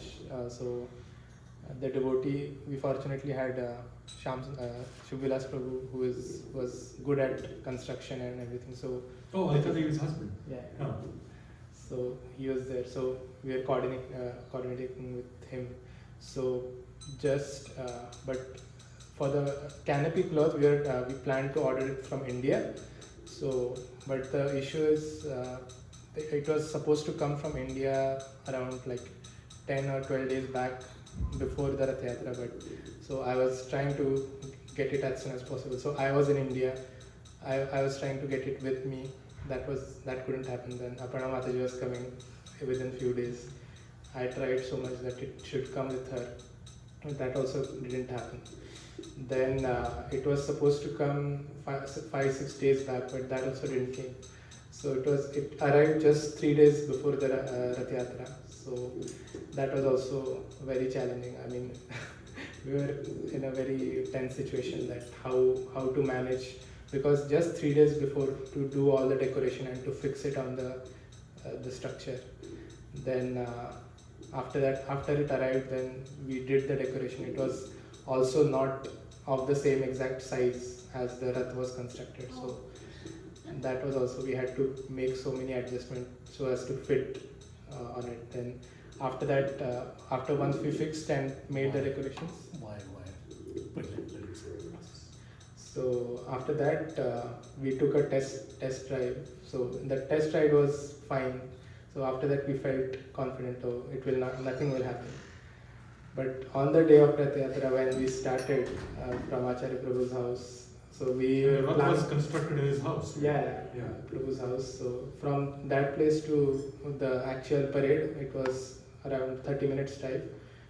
The devotee, we fortunately had Shubvilas Prabhu, who was good at construction and everything. So Oh, I thought he was husband. yeah. Oh. So he was there. So we were coordinating with him. So but for the canopy cloth, we planned to order it from India. So, but the issue is, it was supposed to come from India around like 10 or 12 days back before the Rath Yatra. But so I was trying to get it as soon as possible. So I was in India. I was trying to get it with me. That couldn't happen. Then Aparna Mataji was coming within few days. I tried so much that it should come with her. That also didn't happen. Then it was supposed to come 5-6 days back, but that also didn't came. So it arrived just 3 days before the Rath Yatra. So that was also very challenging. I mean, we were in a very tense situation that how to manage, because just 3 days before to do all the decoration and to fix it on the structure. Then after it arrived, then we did the decoration. It was also not of the same exact size as the Rath was constructed, so that was also, we had to make so many adjustments so as to fit on it. Then after that, after once we fixed and made the decorations, Why? so after that we took a test drive. So the test ride was fine. So after that we felt confident, oh, nothing will happen. But on the day of Rath Yatra, when we started from Acharya Prabhu's house, so we The Rath was constructed in his house. yeah, Prabhu's house. So from that place to the actual parade, it was around 30 minutes drive.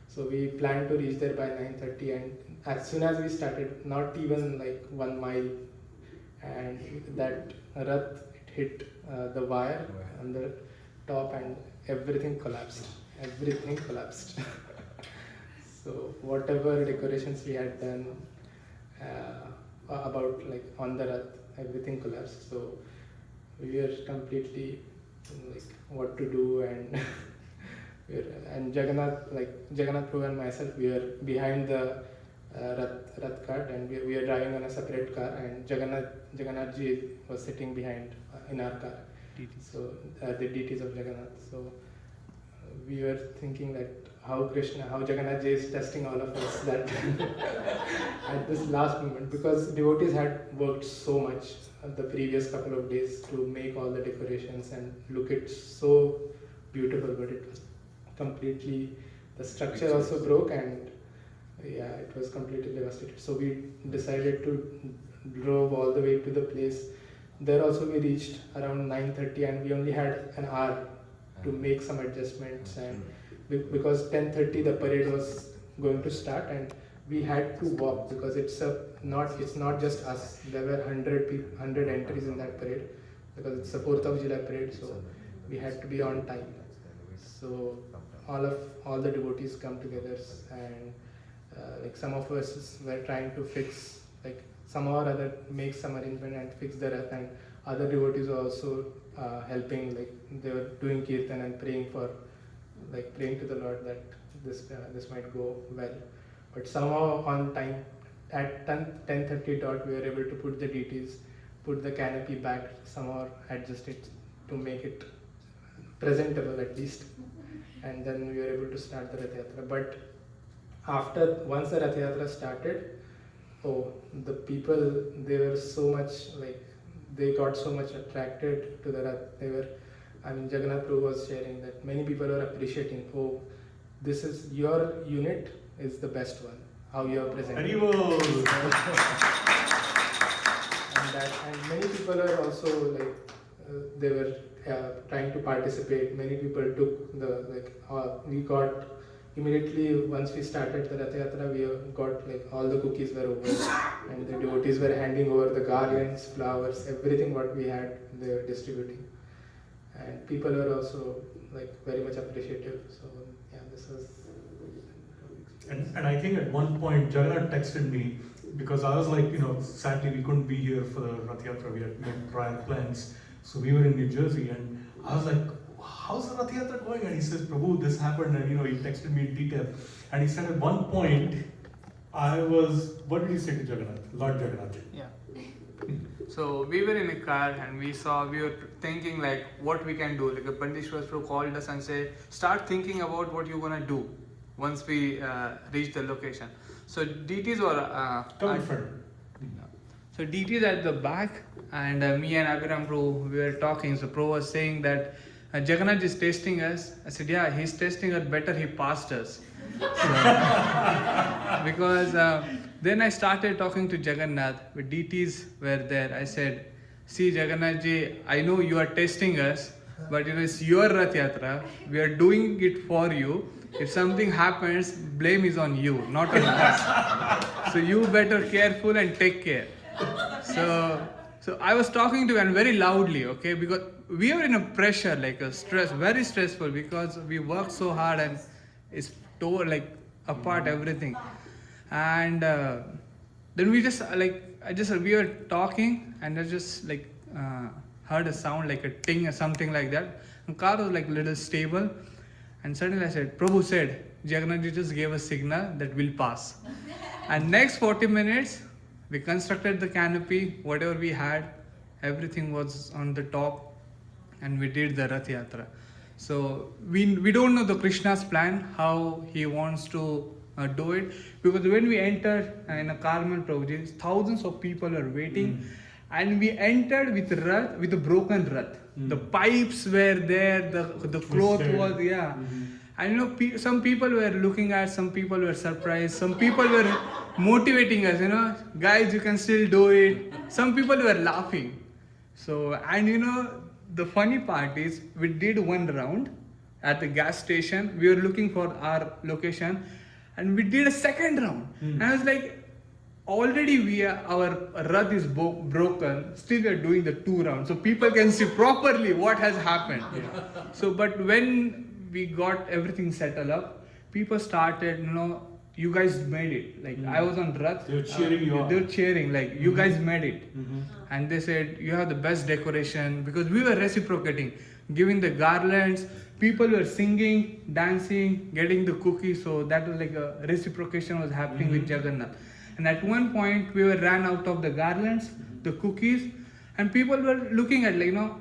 So we planned to reach there by 9:30, and as soon as we started, not even like 1 mile, and that Rath, it hit the wire on the top, and everything collapsed. So whatever decorations we had done about like on the Rath, everything collapsed. So we were completely like what to do, and Jagannath Prabhu and myself, we were behind the Rath cart, and we were driving on a separate car, and Jagannath ji was sitting behind in our car. So the deities of Jagannath. So we were thinking that how Jagannath ji is testing all of us that at this last moment, because devotees had worked so much the previous couple of days to make all the decorations and look it so beautiful, but it was completely, the structure also broke, and it was completely devastated. So we decided to drove all the way to the place. There also we reached around 9:30, and we only had an hour to make some adjustments, and because 10:30 the parade was going to start, and we had to walk because it's not just us. There were 100 entries in that parade because it's the 4th of July parade, so we had to be on time. So all the devotees come together, and like some of us were trying to fix, like somehow or other make some arrangement and fix the Rath, and other devotees were also helping, like they were doing kirtan and praying to the Lord that this might go well. But somehow on time, at 10:30 dot, we were able to put the deities, put the canopy back, somehow adjust it to make it presentable at least, and then we were able to start the Rath Yatra. But once the Rath Yatra started, the people, they were so much they got so much attracted to the Rath. Jagannath Prabhu was sharing that many people were appreciating, this is your unit is the best one, how you are presenting. And many people are also they were trying to participate. Many people took we got immediately once we started the Rath Yatra, we got all the cookies were over, and the devotees were handing over the garlands, flowers, everything what we had they were distributing, and people were also very much appreciative. So this was. And I think at one point Jagannath texted me because I was sadly we couldn't be here for the Rath Yatra. We had made prior plans, so we were in New Jersey, and I was like, how's the Rath Yatra going? And he says, Prabhu, this happened, and he texted me in detail. And he said at one point, what did he say to Jagannath? Lord Jagannath. Yeah. So we were in a car, and we were thinking what we can do. Pandishwar Prabhu called us and said, start thinking about what you're gonna do once we reach the location. So deities were So deities at the back, and me and Abhiram Prabhu, we were talking. So Prabhu was saying that Jagannath is testing us. I said, yeah, he's testing us better, he passed us. So, because then I started talking to Jagannath, the deities were there. I said, see Jagannath ji, I know you are testing us, but it's your Rath Yatra. We are doing it for you. If something happens, blame is on you, not on us. So you better careful and take care. So I was talking to him very loudly, okay, because we are in a pressure, a stress, very stressful, because we work so hard and it's tore apart everything. And then we just we were talking, and I just heard a sound like a ting or something like that. And car was like little stable, and suddenly I said, Prabhu said, Jagannath just gave a signal that we'll pass. And next 40 minutes, we constructed the canopy, whatever we had, everything was on the top, and we did the Rath Yatra. So we don't know the Krishna's plan, how he wants to do it, because when we entered in a Carmel Prabhuji, thousands of people were waiting, and we entered with Rath, with a broken Rath. The pipes were there, the cloth was, yeah. And you know, some people were looking at, some people were surprised, some people were motivating us, you know, guys, you can still do it. Some people were laughing. So, and you know, the funny part is, we did one round at the gas station. We were looking for our location, and we did a second round. And I was like, already our Rath is broken, still we are doing the 2 rounds, so people can see properly what has happened. So, but when we got everything settled up, people started, you know, you guys made it. Like I was on Rath. They were cheering you on. They were cheering, like you guys made it. And they said, you have the best decoration, because we were reciprocating, giving the garlands. People were singing, dancing, getting the cookies. So that was like a reciprocation was happening with Jagannath. And at one point, we ran out of the garlands, the cookies, and people were looking at, like, you know,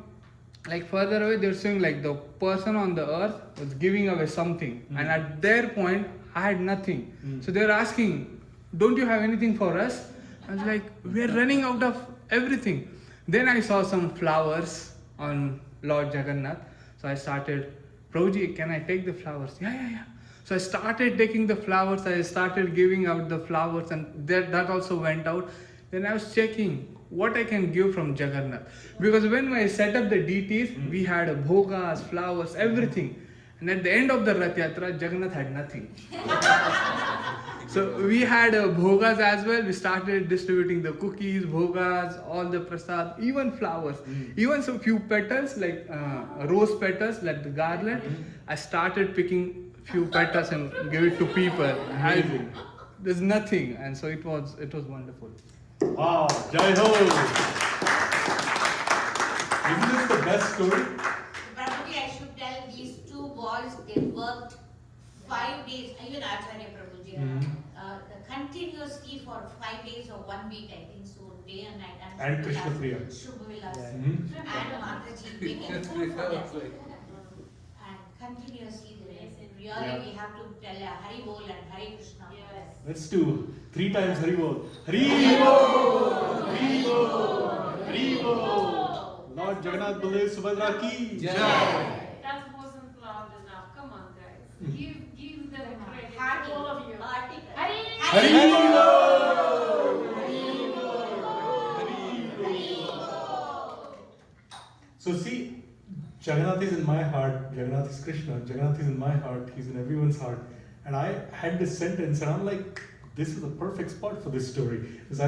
like further away, they were saying like the person on the earth was giving away something. And at their point, I had nothing. So they were asking, don't you have anything for us? I was like, we are running out of everything. Then I saw some flowers on Lord Jagannath. So I started, Prabhuji, can I take the flowers? Yeah. So I started taking the flowers, I started giving out the flowers, and that also went out. Then I was checking what I can give from Jagannath. Because when I set up the deities, we had bhogas, flowers, everything. And at the end of the Rath Yatra, Jagannath had nothing. So we had bhogas as well. We started distributing the cookies, bhogas, all the prasad, even flowers. Even some few petals, like rose petals, like the garland. I started picking few petals and give it to people. There's nothing, and so it was wonderful. Wow, Jai Ho! Isn't this the best story? Prabhuji, I should tell these 2 boys, they worked 5 days, even Acharya Prabhuji, continuously for 5 days or 1 week, I think so, day and night. And Krishna Priya. Shubhavilas. And Mataji making food for them. And continuously they were. Really, we have to tell Hari Bol and Hari Krishna. Yes. Let's do 3 times Hari Bol. Hari Bol! Hari Bol! Hari Bol! Lord Jagannath Baladev Subhadra ki Jai! That wasn't loud enough. Come on, guys. Give them credit. Hearty. All of you. Hearty. Hari. Hari Bol! So see, Jagannath is in my heart, Jagannath is Krishna, Jagannath is in my heart, he's in everyone's heart. And I had this sentence and I'm like, this is the perfect spot for this story. Because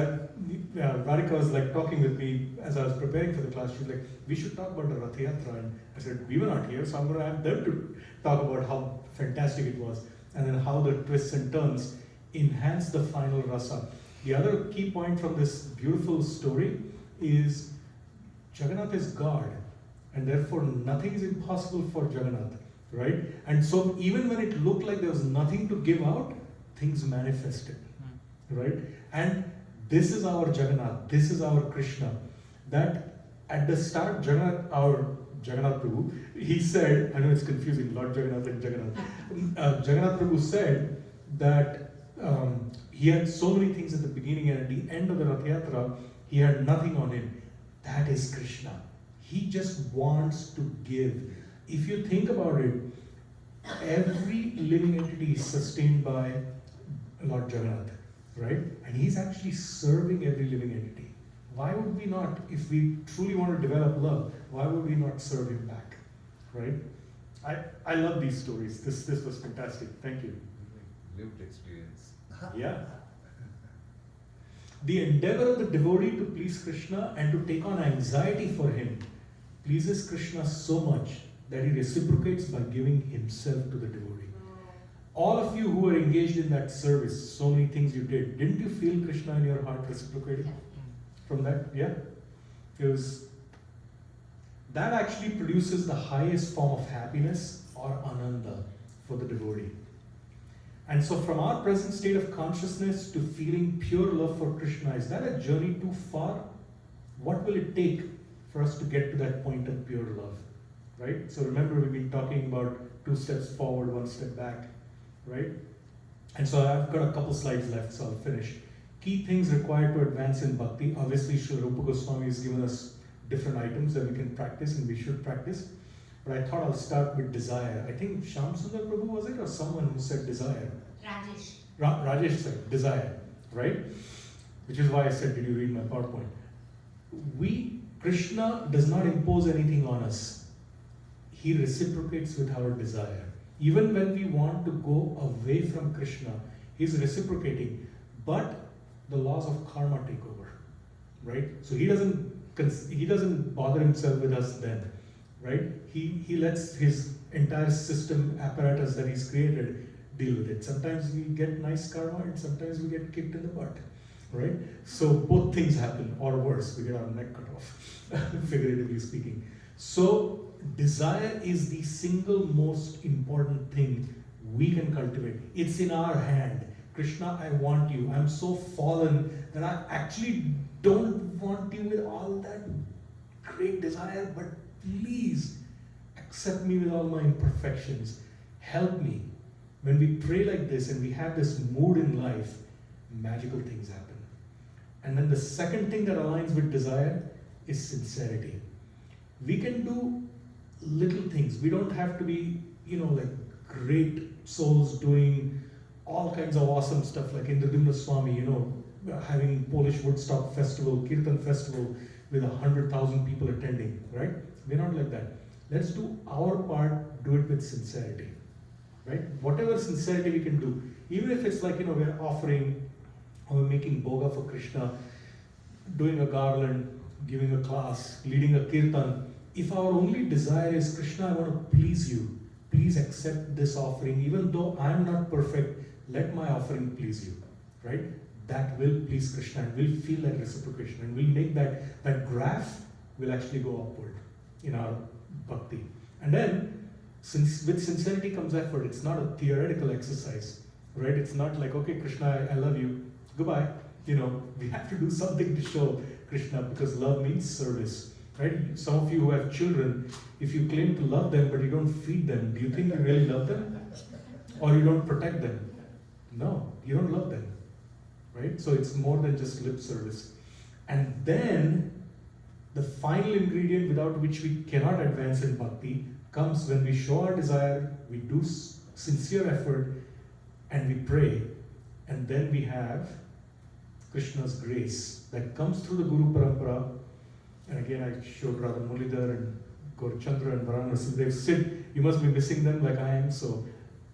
Radhika was like talking with me as I was preparing for the class. She was like, we should talk about the Rath Yatra. And I said, we were not here, so I'm going to have them to talk about how fantastic it was. And then how the twists and turns enhance the final rasa. The other key point from this beautiful story is Jagannath is God. And therefore nothing is impossible for Jagannath, right? And so even when it looked like there was nothing to give out, things manifested, right? And this is our Jagannath, this is our Krishna. That at the start, our Jagannath Prabhu, he said, I know it's confusing, Lord Jagannath and Jagannath. Jagannath Prabhu said that he had so many things at the beginning, and at the end of the Rath Yatra, he had nothing on him. That is Krishna. He just wants to give. If you think about it, every living entity is sustained by Lord Jagannath, right? And he's actually serving every living entity. Why would we not, if we truly want to develop love, why would we not serve him back, right? I love these stories. This was fantastic. Thank you. Lived experience. Yeah. The endeavor of the devotee to please Krishna and to take on anxiety for him pleases Krishna so much that he reciprocates by giving himself to the devotee. all of you who were engaged in that service, so many things you did, didn't you feel Krishna in your heart reciprocating from that? Yeah? It was, that actually produces the highest form of happiness or ananda for the devotee. And so from our present state of consciousness to feeling pure love for Krishna, is that a journey too far? What will it take for us to get to that point of pure love? Right? So remember, we've been talking about 2 steps forward, 1 step back, right? And so I've got a couple slides left, so I'll finish. Key things required to advance in bhakti. Obviously, Srila Rupa Goswami has given us different items that we can practice and we should practice. But I thought I'll start with desire. I think Shyam Sundar Prabhu was it, or someone who said desire? Rajesh. Rajesh said desire, right? Which is why I said, did you read my PowerPoint? Krishna does not impose anything on us. He reciprocates with our desire. Even when we want to go away from Krishna, he's reciprocating. But the laws of karma take over, right? So he doesn't bother himself with us then, right? He lets his entire system apparatus that he's created deal with it. Sometimes we get nice karma and sometimes we get kicked in the butt, right? So both things happen, or worse, we get our neck cut off, figuratively speaking. So desire is the single most important thing we can cultivate. It's in our hand. Krishna, I want you. I'm so fallen that I actually don't want you with all that great desire, but please accept me with all my imperfections. Help me. When we pray like this and we have this mood in life, magical things happen. And then the second thing that aligns with desire is sincerity. We can do little things. We don't have to be, like great souls doing all kinds of awesome stuff like Indradumna Swami, having Polish Woodstock Festival, Kirtan Festival with 100,000 people attending, right? We're not like that. Let's do our part, do it with sincerity, right? Whatever sincerity we can do, even if it's like, we're offering or we're making boga for Krishna, doing a garland, giving a class, leading a kirtan. If our only desire is, Krishna, I want to please you, please accept this offering, even though I'm not perfect, let my offering please you, right? That will please Krishna and we'll feel that reciprocation and we'll make that graph will actually go upward in our bhakti. And then, with sincerity comes effort. It's not a theoretical exercise, right? It's not like, okay, Krishna, I love you, goodbye. We have to do something to show Krishna because love means service, right? Some of you who have children, if you claim to love them but you don't feed them, do you think you really love them? Or you don't protect them? No, you don't love them, right? So it's more than just lip service. And then the final ingredient without which we cannot advance in bhakti comes when we show our desire, we do sincere effort, and we pray, and then we have Krishna's grace that comes through the Guru Parampara. And again, I showed Radha Mulidhar and Gaurachandra and Varanasi. They've said, you must be missing them like I am, so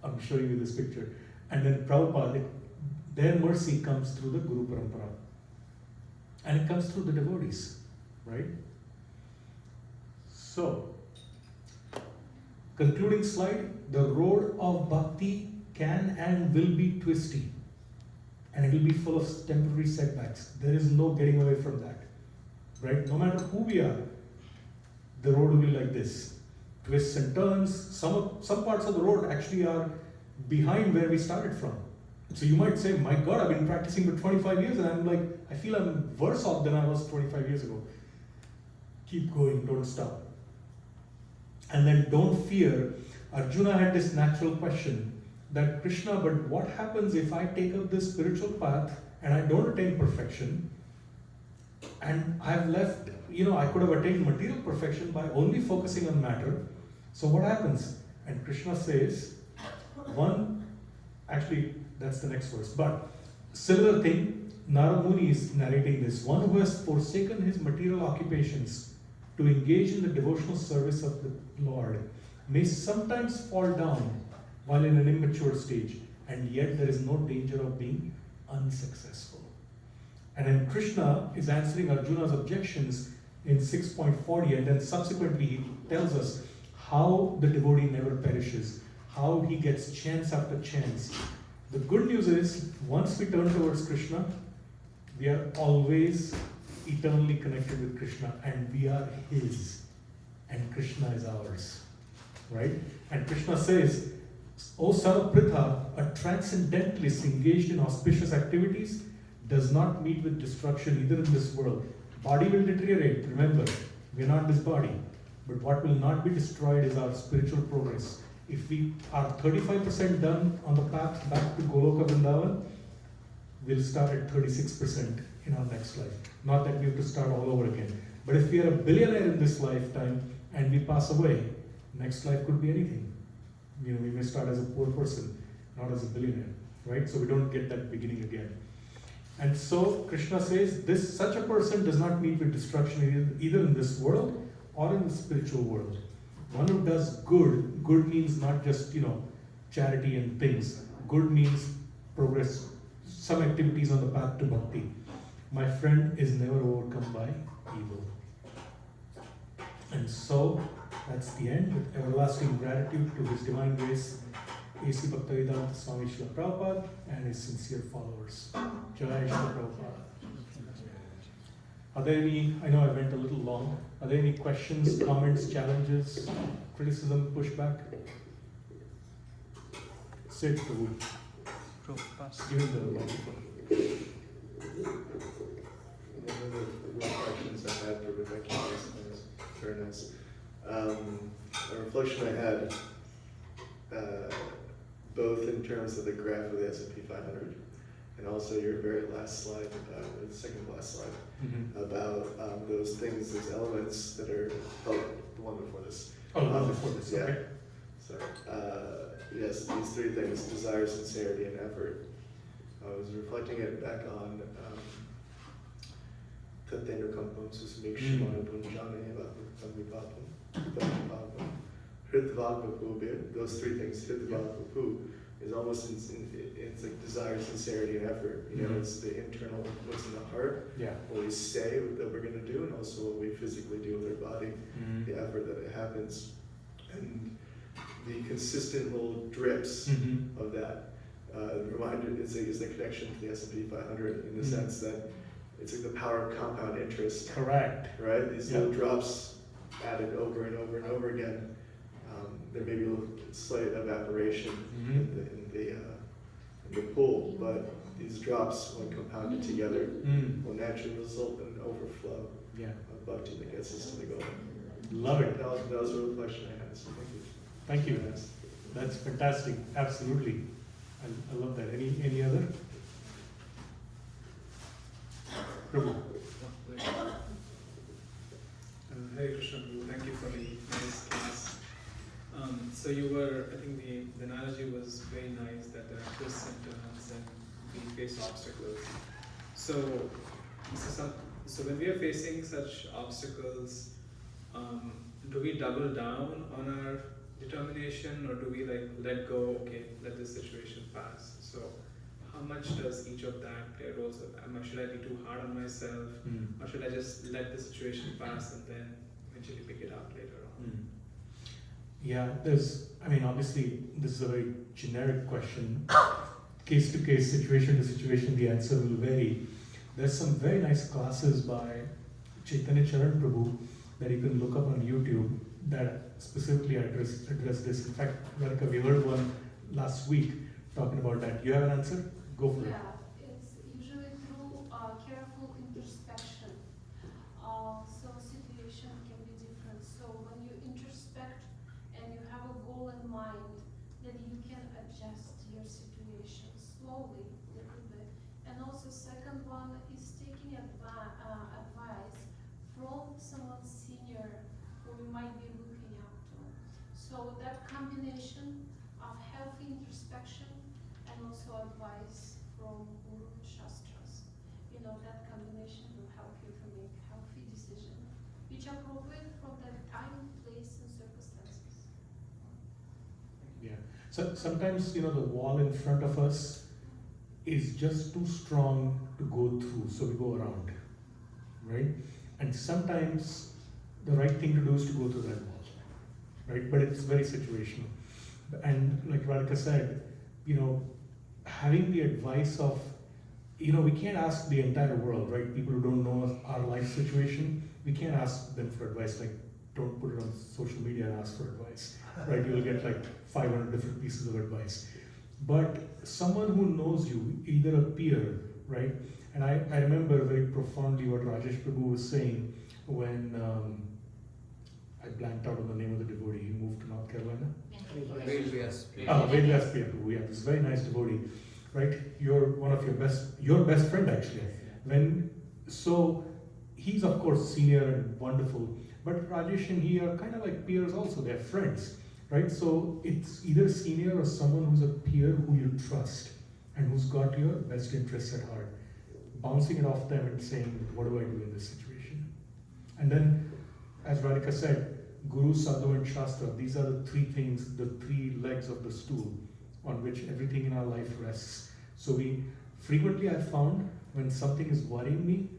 I'm showing you this picture. And then Prabhupada, their mercy comes through the Guru Parampara. And it comes through the devotees, right? So, concluding slide, the road of bhakti can and will be twisty. And it will be full of temporary setbacks. There is no getting away from that, right? No matter who we are, the road will be like this. Twists and turns. Some parts of the road actually are behind where we started from. So you might say, my God, I've been practicing for 25 years and I'm like, I feel I'm worse off than I was 25 years ago. Keep going, don't stop. And then don't fear. Arjuna had this natural question that, Krishna, but what happens if I take up this spiritual path and I don't attain perfection and I've left, I could have attained material perfection by only focusing on matter. So what happens? And Krishna says, actually that's the next verse, but similar thing, Narad Muni is narrating this. One who has forsaken his material occupations to engage in the devotional service of the Lord may sometimes fall down while in an immature stage, and yet there is no danger of being unsuccessful. And then Krishna is answering Arjuna's objections in 6.40, and then subsequently he tells us how the devotee never perishes. how he gets chance after chance. The good news is, once we turn towards Krishna, we are always eternally connected with Krishna, and we are his, and Krishna is ours, right? And Krishna says, O son of Pritha, a transcendentalist engaged in auspicious activities does not meet with destruction either in this world. Body will deteriorate, remember, we are not this body. But what will not be destroyed is our spiritual progress. If we are 35% done on the path back to Goloka Vrindavan, we'll start at 36% in our next life. Not that we have to start all over again. But if we are a billionaire in this lifetime and we pass away, next life could be anything. We may start as a poor person, not as a billionaire, right? So we don't get that beginning again. And so Krishna says, such a person does not meet with destruction either in this world or in the spiritual world. One who does good means not just, charity and things. Good means progress, some activities on the path to bhakti. My friend is never overcome by evil. And so, that's the end, with everlasting gratitude to His Divine Grace, A.C. Bhaktivedanta Swami Srila Prabhupada and his sincere followers. Jai Srila Prabhupada. Are there any, I know I went a little long, are there any questions, comments, challenges, criticism, pushback? Sit, Prabhu. Give him the microphone. One of the reflections I had for Rebecca was very nice. A reflection I had, both in terms of the graph of the S&P 500 and also your very last slide, the second last slide, about those things, those elements that are, the one before this. Oh, the one before this, yeah. okay. So, yes, these three things, desire, sincerity, and effort. I was reflecting it back on Tatendra Kampam Susmikshimana Punjani Hritvadvapu, those three things, Hritvadvapu, is almost it's like desire, sincerity, and effort. It's the internal, what's in the heart, what we say that we're going to do, and also what we physically do with our body, the effort that it happens, and the consistent little drips of that. Reminder is the connection to the S&P 500 in the sense that it's like the power of compound interest. Correct. Right? These little drops added over and over and over again. There may be a little slight evaporation in the pool, but these drops, when compounded together, will naturally result in an overflow of bhakti that gets us to the goal. Love it. That was a reflection I had. So thank you. That's fantastic. Absolutely. I love that. Any other? Prabhu. Hare Krishna Prabhu, thank you for the nice class. So you were, I think the analogy was very nice that there are twists and turns and we face obstacles. So when we are facing such obstacles, do we double down on our determination, or do we let go, okay, let this situation pass? So how much does each of that play a role? So should I be too hard on myself, or should I just let the situation pass and then eventually pick it up later on? Yeah, obviously this is a very generic question. Case to case, situation to situation, the answer will vary. There's some very nice classes by Chaitanya Charan Prabhu that you can look up on YouTube that specifically address this. In fact, Radhika, we heard one last week talking about that. You have an answer? Go for it. Yeah, it's usually through careful introspection. So situation can be different. So when you introspect and you have a goal in mind, then you can adjust your situation slowly, little bit. And also second one is taking advice from someone senior who you might be looking up to. So that combination of healthy introspection and also advice from Guru and Shastras, that combination will help you to make healthy decisions, which are appropriate from that time, place, and circumstances. Yeah. So sometimes, the wall in front of us is just too strong to go through, so we go around, right? And sometimes the right thing to do is to go through that wall, right? But it's very situational. And like Radhika said, having the advice of, we can't ask the entire world, right? People who don't know our life situation, we can't ask them for advice. Like, don't put it on social media and ask for advice, right? You'll get like 500 different pieces of advice. But someone who knows you, either a peer, right? And I remember very profoundly what Rajesh Prabhu was saying when I blanked out on the name of the devotee. He moved to North Carolina. Vedvyas Prabhu, yeah, this very nice devotee, right? You're one of your best friend actually. So he's of course senior and wonderful, but Rajesh and he are kind of like peers also. They're friends, right? So it's either senior or someone who's a peer who you trust and who's got your best interests at heart. Bouncing it off them and saying, what do I do in this situation? And then, as Radhika said, Guru, Sadhu and Shastra, these are the three things, the three legs of the stool on which everything in our life rests. So frequently I found when something is worrying me,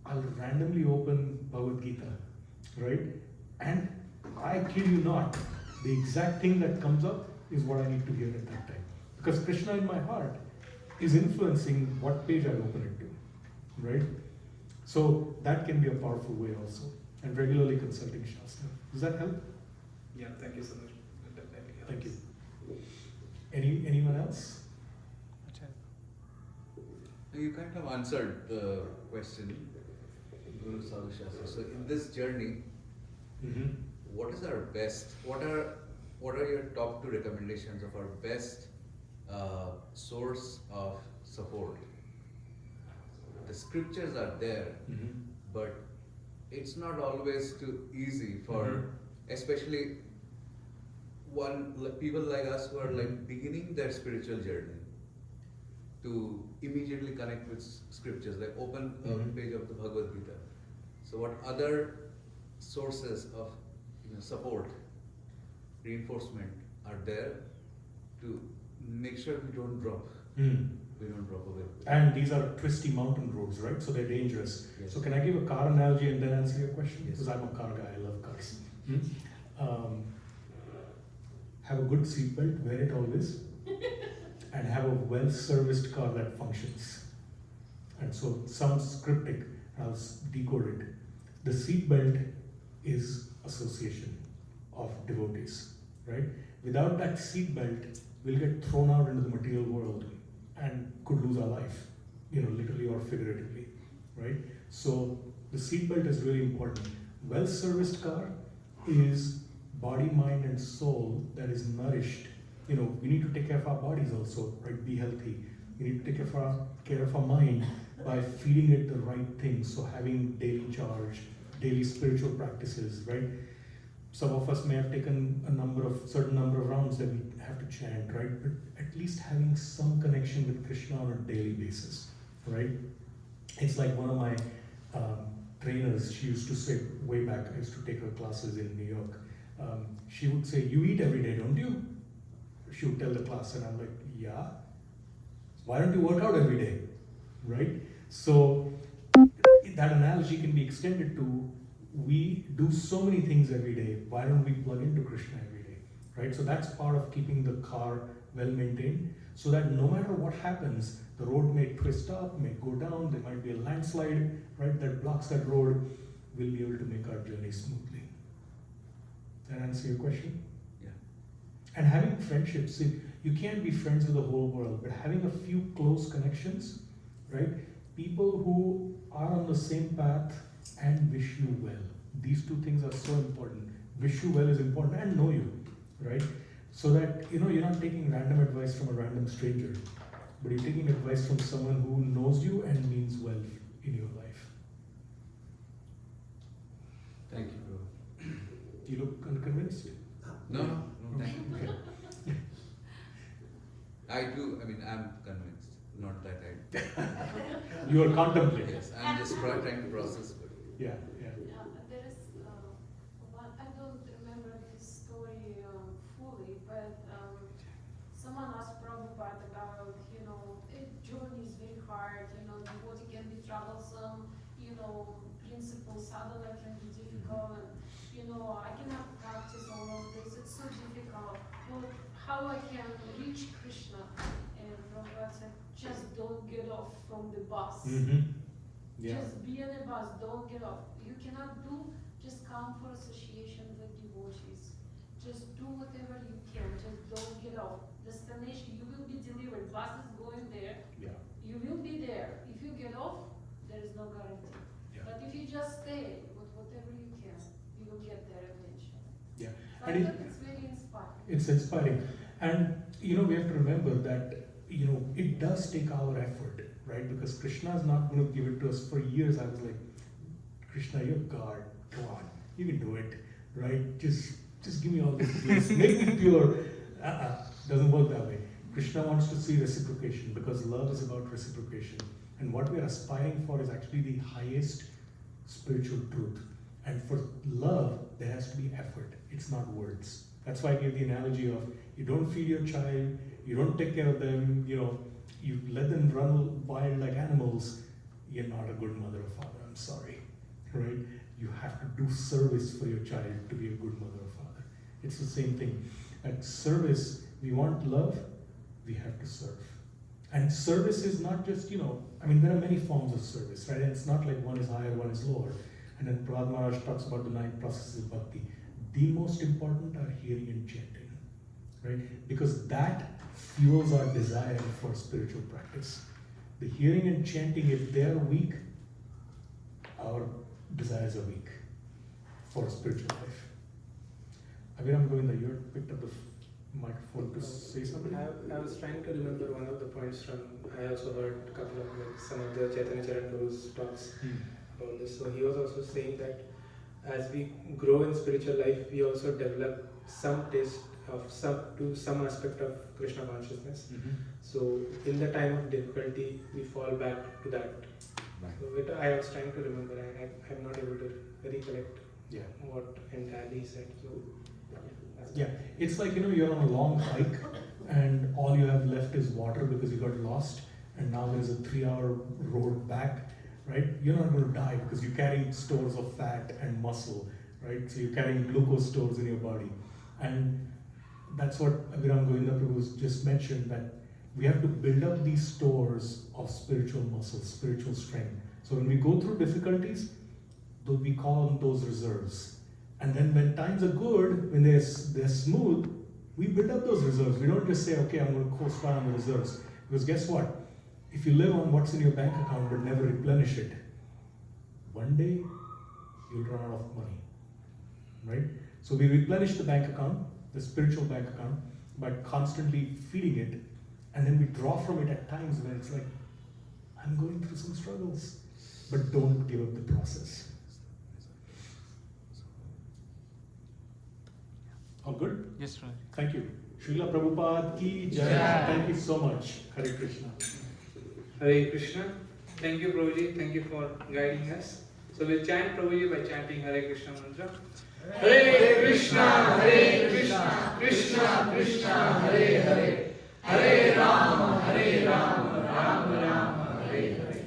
I'll randomly open Bhagavad Gita, right? And I kid you not, the exact thing that comes up is what I need to hear at that time. Because Krishna in my heart is influencing what page I open it to, right? So that can be a powerful way also. And regularly consulting Shastra. Does that help? Yeah, thank you so much. That definitely helps. Thank you. Anyone else? You kind of answered the question, Guru Sadhu Shastra. So in this journey, what is our best? What are your top 2 recommendations of our best source of support? The scriptures are there, but it's not always too easy for, especially people like us who are like beginning their spiritual journey, to immediately connect with scriptures, like open a page of the Bhagavad Gita. So what other sources of support, reinforcement are there to make sure we don't drop? We don't drop away. And these are twisty mountain roads, right? So they're dangerous. Yes. So can I give a car analogy and then answer your question? Yes. Because I'm a car guy, I love cars. Have a good seatbelt, wear it always, and have a well-serviced car that functions. And so it sounds cryptic, I'll decode it. The seatbelt is association of devotees, right? Without that seatbelt, we'll get thrown out into the material world and could lose our life, literally or figuratively, right? So the seatbelt is really important. Well-serviced car is body, mind, and soul that is nourished. We need to take care of our bodies also, right? Be healthy. We need to take care of our mind by feeding it the right things. So having daily charge, daily spiritual practices, right? Some of us may have taken a certain number of rounds that we have to chant, right? But at least having some connection with Krishna on a daily basis, right? It's like one of my trainers, she used to say way back, I used to take her classes in New York. She would say, you eat every day, don't you? She would tell the class, and I'm like, yeah. Why don't you work out every day, right? So that analogy can be extended to, we do so many things every day, why don't we plug into Krishna every day, right? So that's part of keeping the car well maintained, so that no matter what happens, the road may twist up, may go down, there might be a landslide, right, that blocks that road, we'll be able to make our journey smoothly. That answer your question? Yeah. And having friendships, you can't be friends with the whole world, but having a few close connections, right? People who are on the same path and wish you well. These 2 things are so important. Wish you well is important, and know you, right? So that, you're not taking random advice from a random stranger, but you're taking advice from someone who knows you and means well in your life. Thank you, bro. You look unconvinced? No, thank you. Okay. I'm convinced, not that You are contemplating. Yes, I'm just trying to process. But Yeah. There is one, I don't remember this story fully, but someone asked Prabhupada about, journey is very hard, the body can be troublesome, principle sadhana can be difficult, and, I cannot practice all of this, it's so difficult. Well, how I can reach Krishna. And Prabhupada said, just don't get off from the bus. Yeah. Just be on the bus, don't get off. You cannot do, just come for association with devotees. Just do whatever you can, just don't get off. Destination, you will be delivered. Bus is going there. Yeah. You will be there. If you get off, there is no guarantee. Yeah. But if you just stay with whatever you can, you will get there eventually. Yeah. So I And think it's very inspiring. it's inspiring. And we have to remember that it does take our effort, right? Because Krishna is not going to give it to us. For years I was like, Krishna, you're God, come on, you can do it, right? Just give me all this bliss, make me pure. Doesn't work that way. Krishna wants to see reciprocation, because love is about reciprocation. And what we are aspiring for is actually the highest spiritual truth. And for love, there has to be effort. It's not words. That's why I gave the analogy of, you don't feed your child, you don't take care of them, you let them run wild like animals, you're not a good mother or father, I'm sorry, right? You have to do service for your child to be a good mother or father. It's the same thing. At service, we want love, we have to serve. And service is not just, there are many forms of service, right? And it's not like one is higher, one is lower. And then Prahlad Maharaj talks about the 9 processes of bhakti. The most important are hearing and chanting, right? Because that fuels our desire for spiritual practice. The hearing and chanting, if they're weak, our desires are weak for spiritual life. Aviram Govinda, you picked up the microphone to say something? I was trying to remember one of the points from, I also heard a couple of some of the Chaitanya Charan Guru's talks about this. So he was also saying that as we grow in spiritual life, we also develop some taste of some aspect of Krishna consciousness. So in the time of difficulty, we fall back to that. So I was trying to remember, I'm not able to recollect what entirely he said. So yeah, it's like you're on a long hike and all you have left is water because you got lost, and now there's a 3-hour road back, right? You're not going to die because you carry stores of fat and muscle, right? So you're carrying glucose stores in your body. And that's what Abhiram Govinda Prabhu just mentioned, that we have to build up these stores of spiritual muscle, spiritual strength. So when we go through difficulties, we call on those reserves. And then when times are good, when they're smooth, we build up those reserves. We don't just say, okay, I'm going to coast by on the reserves. Because guess what? If you live on what's in your bank account but never replenish it, one day you'll run out of money, right? So we replenish the bank account, the spiritual bank account, by constantly feeding it, and then we draw from it at times when it's like, I'm going through some struggles, but don't give up the process. All good? Yes, right. Thank you. Srila Prabhupada ki jai. Jai. Thank you so much. Hare Krishna. Hare Krishna. Thank you, Prabhuji. Thank you for guiding us. So we'll chant Prabhuji by chanting Hare Krishna mantra. Hare Krishna, Hare Krishna, Krishna Krishna, Hare Hare, Hare Rama, Rama, Rama Rama, Hare Hare.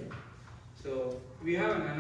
So we have an